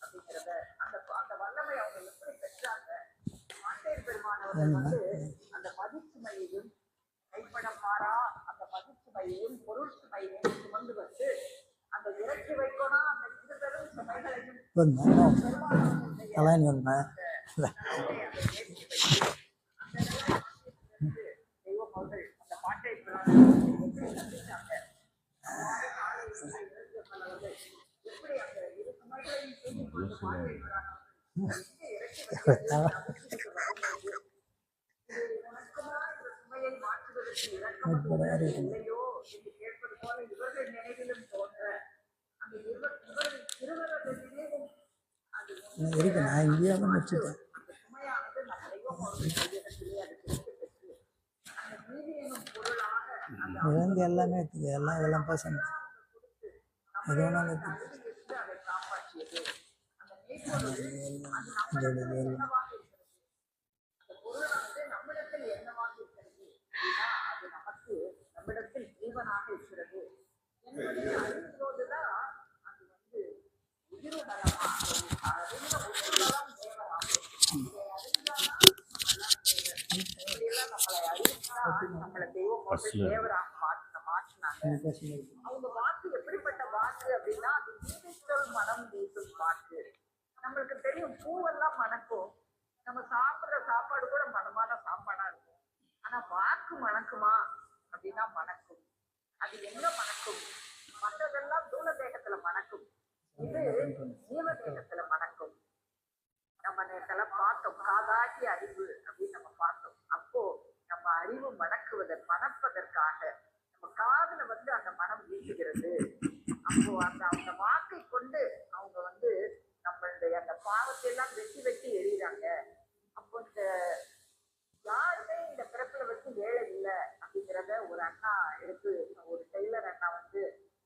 அப்படிங்கிறத அந்த அந்த வல்லமை அவங்க எப்படி பெற்றாங்க. மாட்டேர் பெருமானவர்கள் வந்து அந்த மதிச்சுமையையும் கைப்படம் மாறா அந்த மதிச்சுமையையும் பொருள் சுமையையும் சுமந்து வந்து அந்த இறக்கி வைக்கணும் அந்த இருபெரும் சுமைகளையும் தெய்வம் அவர்கள் அந்த மாட்டை எப்படி சந்திச்சாங்க எப்படி அந்த இரு சுமைகளையும் தூக்கி கொண்டு மாட்டை இறக்கி சுமையை மாற்றுவதற்கு இறக்கம் இல்லையோ என்று கேட்பது போல இவர்கள் நினைவிலும் தோன்ற அந்த இருவரது நினைவும் அது சுமையானது நம்ம தெய்வம் அவர்கள் கையகத்திலே அது பிடித்து பெற்று அந்த நீதி எனும் பொருளாக எல்லாமே எல்லாம் பேசணும் அதை காப்பாற்றியது. அந்த மெய்ப்பொருள் அது என்னவாக இருக்கிறது, அந்த பொருளானது நம்மிடத்தில் என்னவாக இருக்கிறது அப்படின்னா அது நமக்கு நம்மிடத்தில் ஜீவனாக இருக்கிறது என்பதை அறிந்தோடுதான் அது வந்து உயிருடலமா அறிந்த உயிருடலாம் தேவனாகும். இதை அறிந்தாதான் இப்படியெல்லாம் நம்மளை அறிந்தால் நம்மளை தெய்வம் தேவராக மாற்றினாங்க. அவங்க வாக்கு எப்படிப்பட்ட வாக்கு அப்படின்னா அது நீதிச்சொல் மனம் வீசும் வாக்கு. நம்மளுக்கு தெரியும் பூவெல்லாம் மணக்கும், நம்ம சாப்பிடுற சாப்பாடு கூட மனமான சாப்பாடா இருக்கும். ஆனா வாக்கு மணக்குமா அப்படின்னா மணக்கும். அது எங்க மணக்கும்? மற்றதெல்லாம் தூள தேகத்துல மணக்கும், இது ஜீவ தேகத்துல மணக்கும். நம்ம நேரத்தெல்லாம் பார்த்தோம் காதாகி அறிவு அப்படின்னு நம்ம பார்த்தோம். அப்போ நம்ம அறிவு மணப்பதற்காக நம்ம காதுல வந்து அந்த மனம் வீசுகிறது. அப்போ அந்த அவங்க வாக்கை கொண்டு அவங்க வந்து நம்மளுடைய அந்த பாவத்தை எல்லாம் வெட்டி எறிகிறாங்க. அப்போ இந்த யாருமே இந்த பிறப்புல வச்சு வேலை இல்லை அப்படிங்கிறத ஒரு அண்ணா எடுத்து ஒரு டெய்லர் அண்ணா வந்து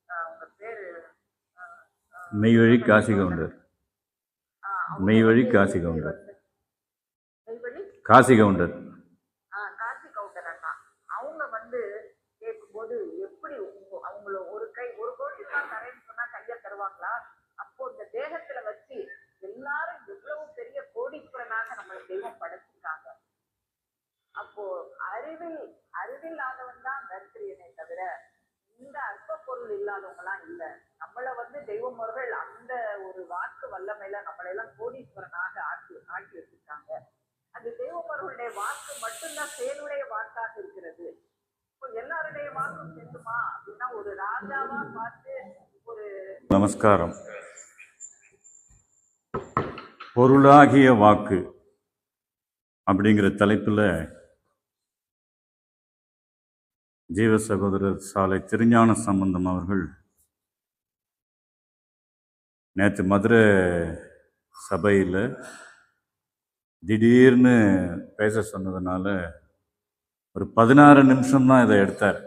அவங்க பேரு மெய்வழி காசி கவுண்டர், மெய்வழி காசி கவுண்டர், காசி கவுண்டர் காசி கவுண்டர் அண்ணா அவங்க வந்து கேட்கும்போது எப்படி அவங்கள ஒரு கோடி ரூபாய் தரேன்னு சொன்னா கையை தருவாங்களா? அப்போ இந்த தேகத்துல வச்சு எல்லாரும் எவ்வளவு பெரிய கோடீஸ்வரனாக நம்மளை தெய்வம் படைச்சிருக்காங்க. அப்போ அறிவில்லாதவன் தான் தரித்திரியனை தவிர இந்த அற்ப பொருள் இல்லாதவங்க எல்லாம் இல்ல. நம்மளை வந்து தெய்வம் அவர்கள் அந்த ஒரு வாக்கு வல்லமையில நம்மளெல்லாம் கோடீஸ்வரனாக ஆக்கி வச்சிருக்காங்க. அது தெய்வம் அவர்களுடைய வாக்கு மட்டும்தான் செயலுடைய வாக்காக இருக்கிறது. இப்போ எல்லாருடைய வாக்கும் செல்லுமா அப்படின்னா ஒரு ராஜாவா பார்த்து ஒரு நமஸ்காரம். பொருளாகிய வாக்கு அப்படிங்கிற தலைப்பில் ஜீவ சகோதரர் சாலை திருஞான சம்பந்தம் அவர்கள் நேற்று மதுரை சபையில் திடீர்னு பேச சொன்னதுனால ஒரு 16 நிமிஷம்தான் இதை எடுத்தார்.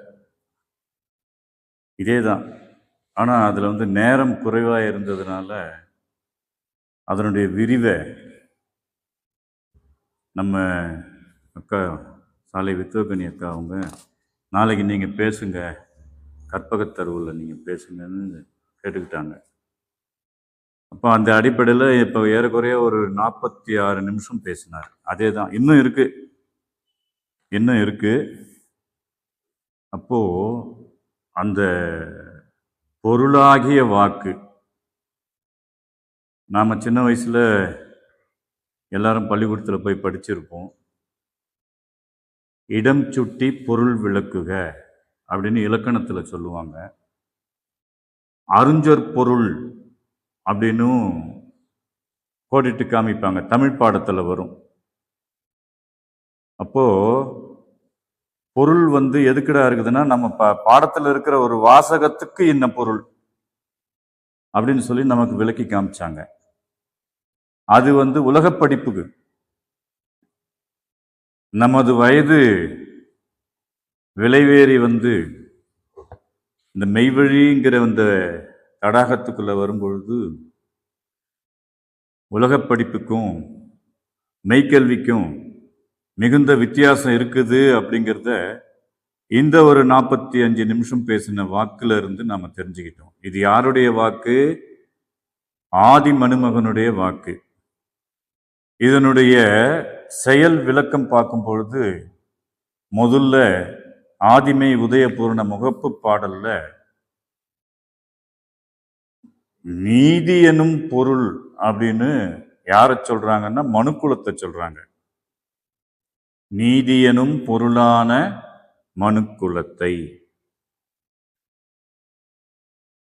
இதே தான். ஆனால் அதில் வந்து நேரம் குறைவாக இருந்ததுனால அதனுடைய விரிவை நம்ம அக்கா சாலை வித்துவக்கணி அக்கா அவங்க நாளைக்கு நீங்கள் பேசுங்க, கற்பகத்தருவில் நீங்கள் பேசுங்கன்னு கேட்டுக்கிட்டாங்க. அப்போ அந்த அடிப்படையில் இப்போ ஏறக்குறைய ஒரு 46 நிமிஷம் பேசினார். அதே தான் இன்னும் இருக்கு. அப்போது அந்த பொருளாகிய வாக்கு நாம் சின்ன வயசில் எல்லாரும் பள்ளிக்கூடத்தில் போய் படிச்சிருப்போம். இடம் சுட்டி பொருள் விளக்குக அப்படின்னு இலக்கணத்தில் சொல்லுவாங்க. அருஞ்சொற்பொருள் அப்படின்னும் கோடிட்டு காமிப்பாங்க, தமிழ் பாடத்தில் வரும். அப்போ பொருள் வந்து எதுக்குடா இருக்குதுன்னா, நம்ம பாடத்துல இருக்கிற ஒரு வாசகத்துக்கு என்ன பொருள் அப்படின்னு சொல்லி நமக்கு விளக்கி காமிச்சாங்க. அது வந்து உலகப் படிப்புக்கு. நமது வயது விலைவேறி வந்து இந்த மெய்வழிங்கிற அந்த தடாகத்துக்குள்ள வரும்பொழுது உலகப் படிப்புக்கும் மெய்க்கல்விக்கும் மிகுந்த வித்தியாசம் இருக்குது அப்படிங்கிறத இந்த ஒரு 45 நிமிஷம் பேசின வாக்குல இருந்து நாம தெரிஞ்சுக்கிட்டோம். இது யாருடைய வாக்கு? ஆதி மனுமகனுடைய வாக்கு. இதனுடைய செயல் விளக்கம் பார்க்கும் பொழுது முதல்ல ஆதிமை உதயபூர்ண முகப்பு பாடல்ல நீதி எனும் பொருள் அப்படின்னு யாரை சொல்றாங்கன்னா மனுக்குலத்தை சொல்றாங்க. நீதி எனும் பொருளான மனுக்குலத்தை.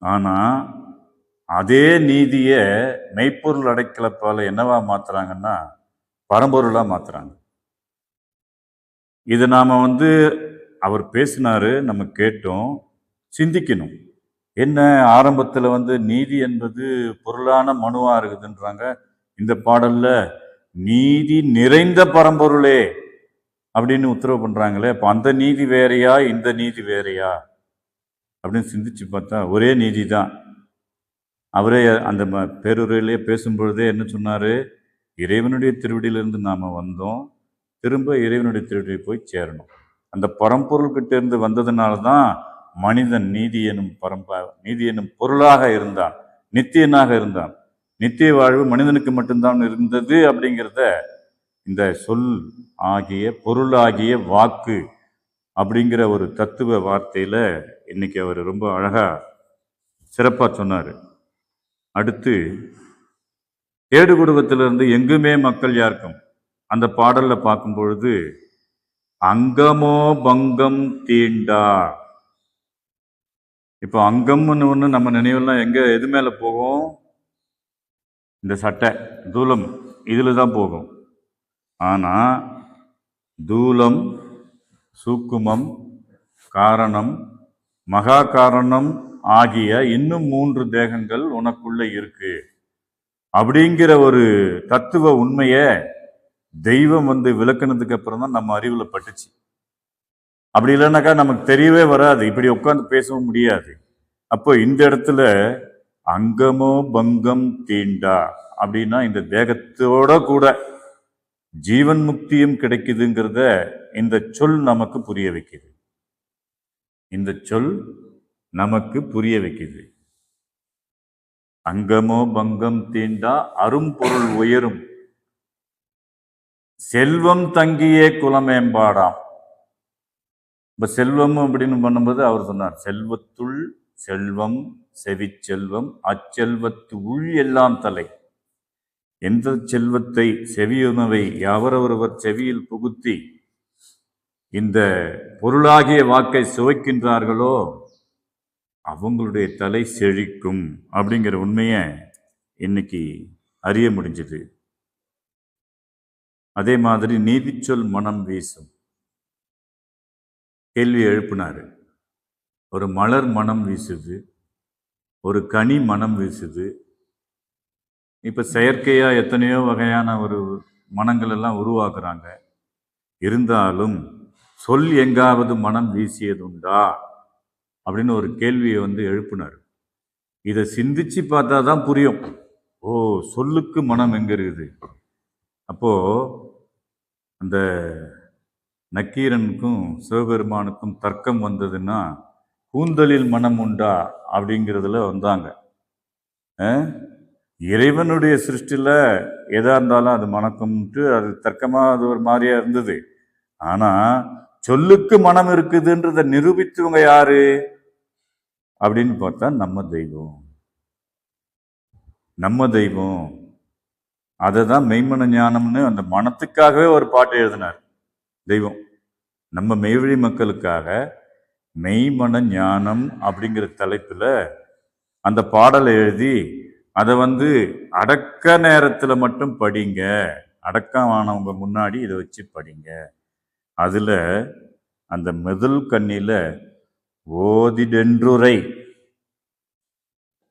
ஆனா அதே நீதிய மெய்ப்பொருள் அடைக்கலப்பால என்னவா மாத்துறாங்கன்னா பரம்பொருளா மாத்துறாங்க. இது நாம வந்து அவர் பேசினாரு, நம்ம கேட்டோம், சிந்திக்கணும். என்ன ஆரம்பத்துல வந்து நீதி என்பது பொருளான மனுவா இருக்குதுன்றாங்க. இந்த பாடல்ல நீதி நிறைந்த பரம்பொருளே அப்படின்னு உத்தரவு பண்றாங்களே. அப்ப அந்த நீதி வேறையா இந்த நீதி வேறையா அப்படின்னு சிந்திச்சு பார்த்தா ஒரே நீதி தான். அவரே அந்த பேருரையிலே பேசும்பொழுதே என்ன சொன்னாரு? இறைவனுடைய திருவடியிலிருந்து நாம வந்தோம், திரும்ப இறைவனுடைய திருவடியை போய் சேரணும். அந்த பரம்பொருள் கிட்ட இருந்து வந்ததுனால தான் மனிதன் நீதி எனும் பொருளாக இருந்தான், நித்தியனாக இருந்தான். நித்திய வாழ்வு மனிதனுக்கு மட்டும்தான் இருந்தது அப்படிங்கிறத இந்த சொல் ஆகிய பொருளாகிய வாக்கு அப்படிங்கிற ஒரு தத்துவ வார்த்தையில இன்னைக்கு அவர் ரொம்ப அழகா சிறப்பா சொன்னாரு. அடுத்து ஏடு குடும்பத்திலிருந்து எங்குமே மக்கள் யாருக்கும் அந்த பாடல்ல பார்க்கும் பொழுது அங்கமோ பங்கம் தீண்டா. இப்போ அங்கம்னு ஒண்ணு நம்ம நினைவெல்லாம் எது மேல போகும்? இந்த சட்டை தூலம் இதுல தான் போகும். ஆனா தூலம், சூக்குமம், காரணம், மகா காரணம் ஆகிய இன்னும் 3 தேகங்கள் உனக்குள்ள இருக்கு அப்படிங்கிற ஒரு தத்துவ உண்மைய தெய்வம் வந்து விளக்குனதுக்கு அப்புறம் தான் நம்ம அறிவுல பட்டுச்சு. அப்படி இல்லைன்னாக்கா நமக்கு தெரியவே வராது, இப்படி உட்காந்து பேசவும் முடியாது. அப்போ இந்த இடத்துல அங்கமோ பங்கம் தீண்டா அப்படின்னா இந்த தேகத்தோட கூட ஜீவன் முக்தியும் கிடைக்குதுங்கிறத இந்த சொல் நமக்கு புரிய வைக்குது. இந்த சொல் நமக்கு புரிய வைக்குது. அங்கமோ பங்கம் தீண்டா அரும்பொருள் உயரும் செல்வம் தங்கியே குலமேம்பாடாம். இப்ப செல்வம் அப்படின்னு பண்ணும்போது அவர் சொன்னார், செல்வத்துள் செல்வம் செவிச்செல்வம் அச்செல்வத்து உள் எல்லாம் தலை. எந்த செல்வத்தை செவியுணவை யாவரொருவர் செவியில் புகுத்தி இந்த பொருளாகிய வாக்கை சுவைக்கின்றார்களோ அவங்களுடைய தலை செழிக்கும் அப்படிங்கிற உண்மையை இன்னைக்கு அறிய முடிஞ்சது. அதே மாதிரி நீதிச்சொல் மனம் வீசும். கேள்வி எழுப்பினாரு. ஒரு மலர் மனம் வீசுது, ஒரு கனி மனம் வீசுது. இப்ப செயற்கையா எத்தனையோ வகையான ஒரு மனங்கள் எல்லாம் உருவாக்குறாங்க. இருந்தாலும் சொல் எங்காவது மனம் வீசியதுண்டா அப்படின்னு ஒரு கேள்வியை வந்து எழுப்பினார். இதை சிந்திச்சு பார்த்தா தான் புரியும். ஓ, சொல்லுக்கு மனம் எங்க இருக்குது? அப்போ அந்த நக்கீரனுக்கும் சிவபெருமானுக்கும் தர்க்கம் வந்ததுன்னா கூந்தலில் மனம் உண்டா அப்படிங்கிறதுல வந்தாங்க. இறைவனுடைய சிருஷ்டில எதா இருந்தாலும் அது மணக்கும்ட்டு அது தர்க்கமா அது ஒரு மாதிரியா இருந்தது. ஆனா சொல்லுக்கு மனம் இருக்குதுன்றத நிரூபித்தவங்க யாரு அப்படின்னு பார்த்தா நம்ம தெய்வம். நம்ம தெய்வம் அதை தான் மெய்மன ஞானம்னு அந்த மனத்துக்காகவே ஒரு பாட்டு எழுதினார் தெய்வம். நம்ம மெய்வழி மக்களுக்காக மெய்மன ஞானம் அப்படிங்கிற தலைப்புல அந்த பாடலை எழுதி அதை வந்து அடக்க நேரத்துல மட்டும் படிங்க, அடக்கம் ஆனவங்க முன்னாடி இதை வச்சு படிங்க, அதுல அந்த முதல் கண்ணில ஓதிடென்றுரை.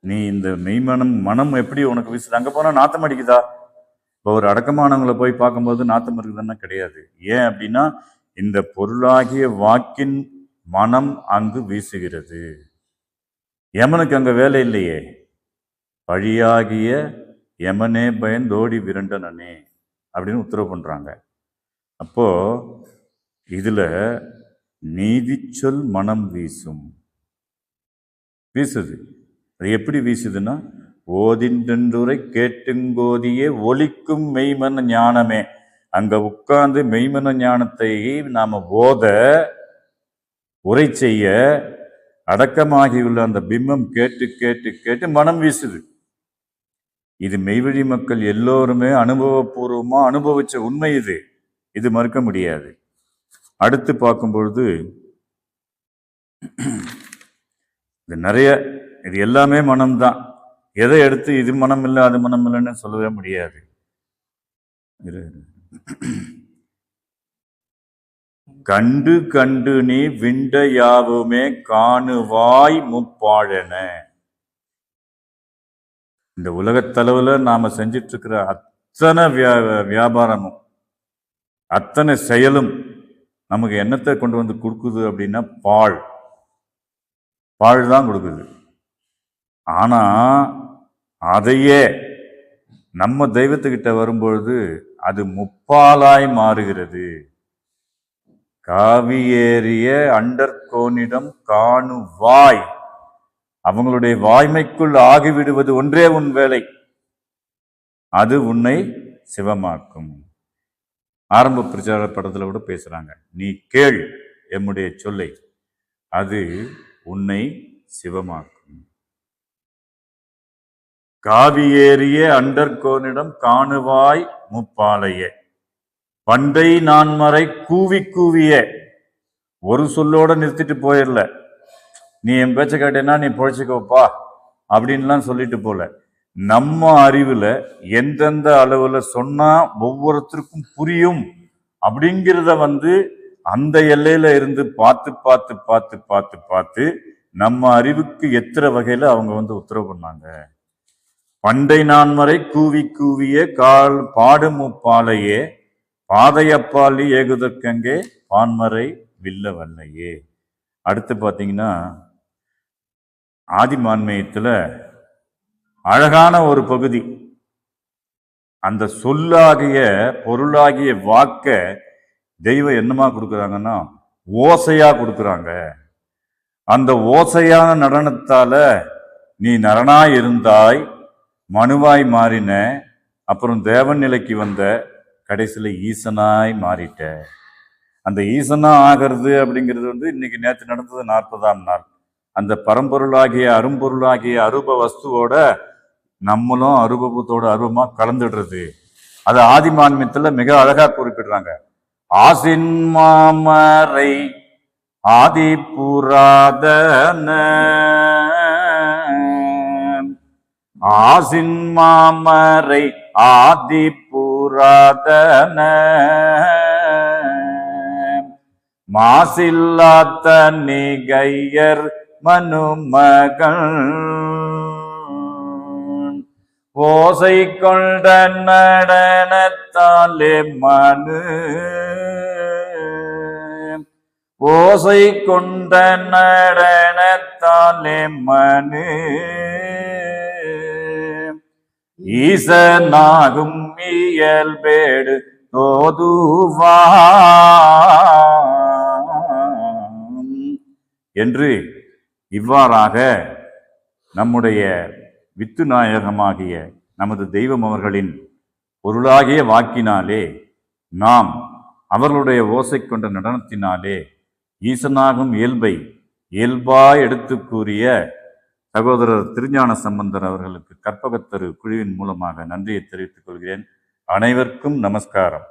நீ இந்த மெய்மனம் மனம் எப்படி உனக்கு வீசுது? அங்க போனா நாத்தம் அடிக்குதா? இப்போ ஒரு அடக்கமானவங்களை போய் பார்க்கும்போது நாத்தம் இருக்குதுன்னா கிடையாது. ஏன் அப்படின்னா இந்த பொருளாகிய வாக்கின் மனம் அங்கு வீசுகிறது. யமனுக்கு அங்க வேலை இல்லையே. பழியாகிய யமனே பயந்தோடி விரண்டனே அப்படின்னு உத்தரவு பண்றாங்க. அப்போ இதுல நீதி சொல் மனம் வீசுது. அது எப்படி வீசுதுன்னா, ஓதின்றென்றுரை கேட்டுங்கோதியே ஒலிக்கும் மெய்மன ஞானமே. அங்க உட்கார்ந்து மெய்மன ஞானத்தை நாம உரை செய்ய அடக்கமாகியுள்ள அந்த பிம்பம் கேட்டு கேட்டு கேட்டு மனம் வீசுது. இது மெய்வழி மக்கள் எல்லோருமே அனுபவபூர்வமா அனுபவிச்ச உண்மை. இது மறுக்க முடியாது. அடுத்து பார்க்கும் பொழுது இது நிறைய, இது எல்லாமே மனம்தான். எதை எடுத்து இது மனம் இல்லை அது மனம் இல்லைன்னு சொல்லவே முடியாது. கண்டு கண்டு நீ விண்ட யாவுமே காணுவாய் முப்பாழன. இந்த உலகத்தளவுல நாம செஞ்சிட்டு இருக்கிற அத்தனை வியாபாரமும் அத்தனை செயலும் நமக்கு என்னத்தை கொண்டு வந்து கொடுக்குது அப்படின்னா பாழ் தான் கொடுக்குது. ஆனா அதையே நம்ம தெய்வத்துக்கிட்ட வரும்பொழுது அது முப்பாலாய் மாறுகிறது. காவியேறிய அண்டர்கோனிடம் காணுவாய். அவங்களுடைய வாய்மைக்குள் ஆகிவிடுவது ஒன்றே உன் வேலை. அது உன்னை சிவமாக்கும். ஆரம்ப பிரச்சார படத்துல கூட பேசுறாங்க, நீ கேள் எம்முடைய சொல்லை, அது உன்னை சிவமாக்கும். காவியேறிய அண்டர்கோனிடம் காணுவாய் முப்பாலையே. பண்டை நான்மறை கூவி கூவிய. ஒரு சொல்லோட நிறுத்திட்டு போயிடல, நீ என் பேச்ச கேட்டேன்னா நீ பொழைச்சிக்கோப்பா அப்படின்லாம் சொல்லிட்டு போல. நம்ம அறிவுல எந்தெந்த அளவுல சொன்னா ஒவ்வொருத்தருக்கும் புரியும் அப்படிங்கிறத அந்த எல்லையில இருந்து பார்த்து பார்த்து பார்த்து பார்த்து பார்த்து நம்ம அறிவுக்கு எத்தனை வகையில அவங்க உத்தரவு பண்ணாங்க. பண்டை நான்மறை கூவி கூவிய கால் பாடு முப்பாலையே பாதையப்பாலி ஏகுதற்கங்கே பான்மறை வில்ல வல்லையே. அடுத்து பார்த்தீங்கன்னா ஆதிமான்மயத்துல அழகான ஒரு பகுதி. அந்த சொல்லாகிய பொருளாகிய வாக்க தெய்வம் என்னமா கொடுக்குறாங்கன்னா ஓசையா கொடுக்குறாங்க. அந்த ஓசையான நடனத்தால நீ நரனாய் இருந்தாய், மனுவாய் மாறின, அப்புறம் தேவன் நிலைக்கு வந்த, கடைசியில ஈசனாய் மாறிட்ட. அந்த ஈசனா ஆகிறது அப்படிங்கிறது இன்னைக்கு நேற்று நடந்தது 40ஆம் நாள். அந்த பரம்பொருளாகிய அரும்பொருளாகிய அரூப வஸ்துவோட நம்மளும் அரூபத்தோட அருவமா கலந்துடுறது. அது ஆதிமான்மியத்துல மிக அழகா குறிப்பிடுறாங்க. ஆசின் மாமரை ஆதி புராதன, ஆசின் மாமரை ஆதி புராதன, மாசில்லாத நிகையர் மனுமகள், ஓசை கொண்ட நடனத்தாலே மனு, ஓசை கொண்ட நடனத்தாலே மனு, ஈசனாகும் இயல்பேடு தோதுவா என்று இவ்வாறாக நம்முடைய வித்து நாயகமாகிய நமது தெய்வம் அவர்களின் பொருளாகிய வாக்கினாலே நாம் அவர்களுடைய ஓசை கொண்ட நடனத்தினாலே ஈசனாகும் இயல்பாய் எடுத்து கூறிய சகோதரர் திருஞான சம்பந்தர் அவர்களுக்கு கற்பகத்தரு குழுவின் மூலமாக நன்றியை தெரிவித்துக் கொள்கிறேன். அனைவருக்கும் நமஸ்காரம்.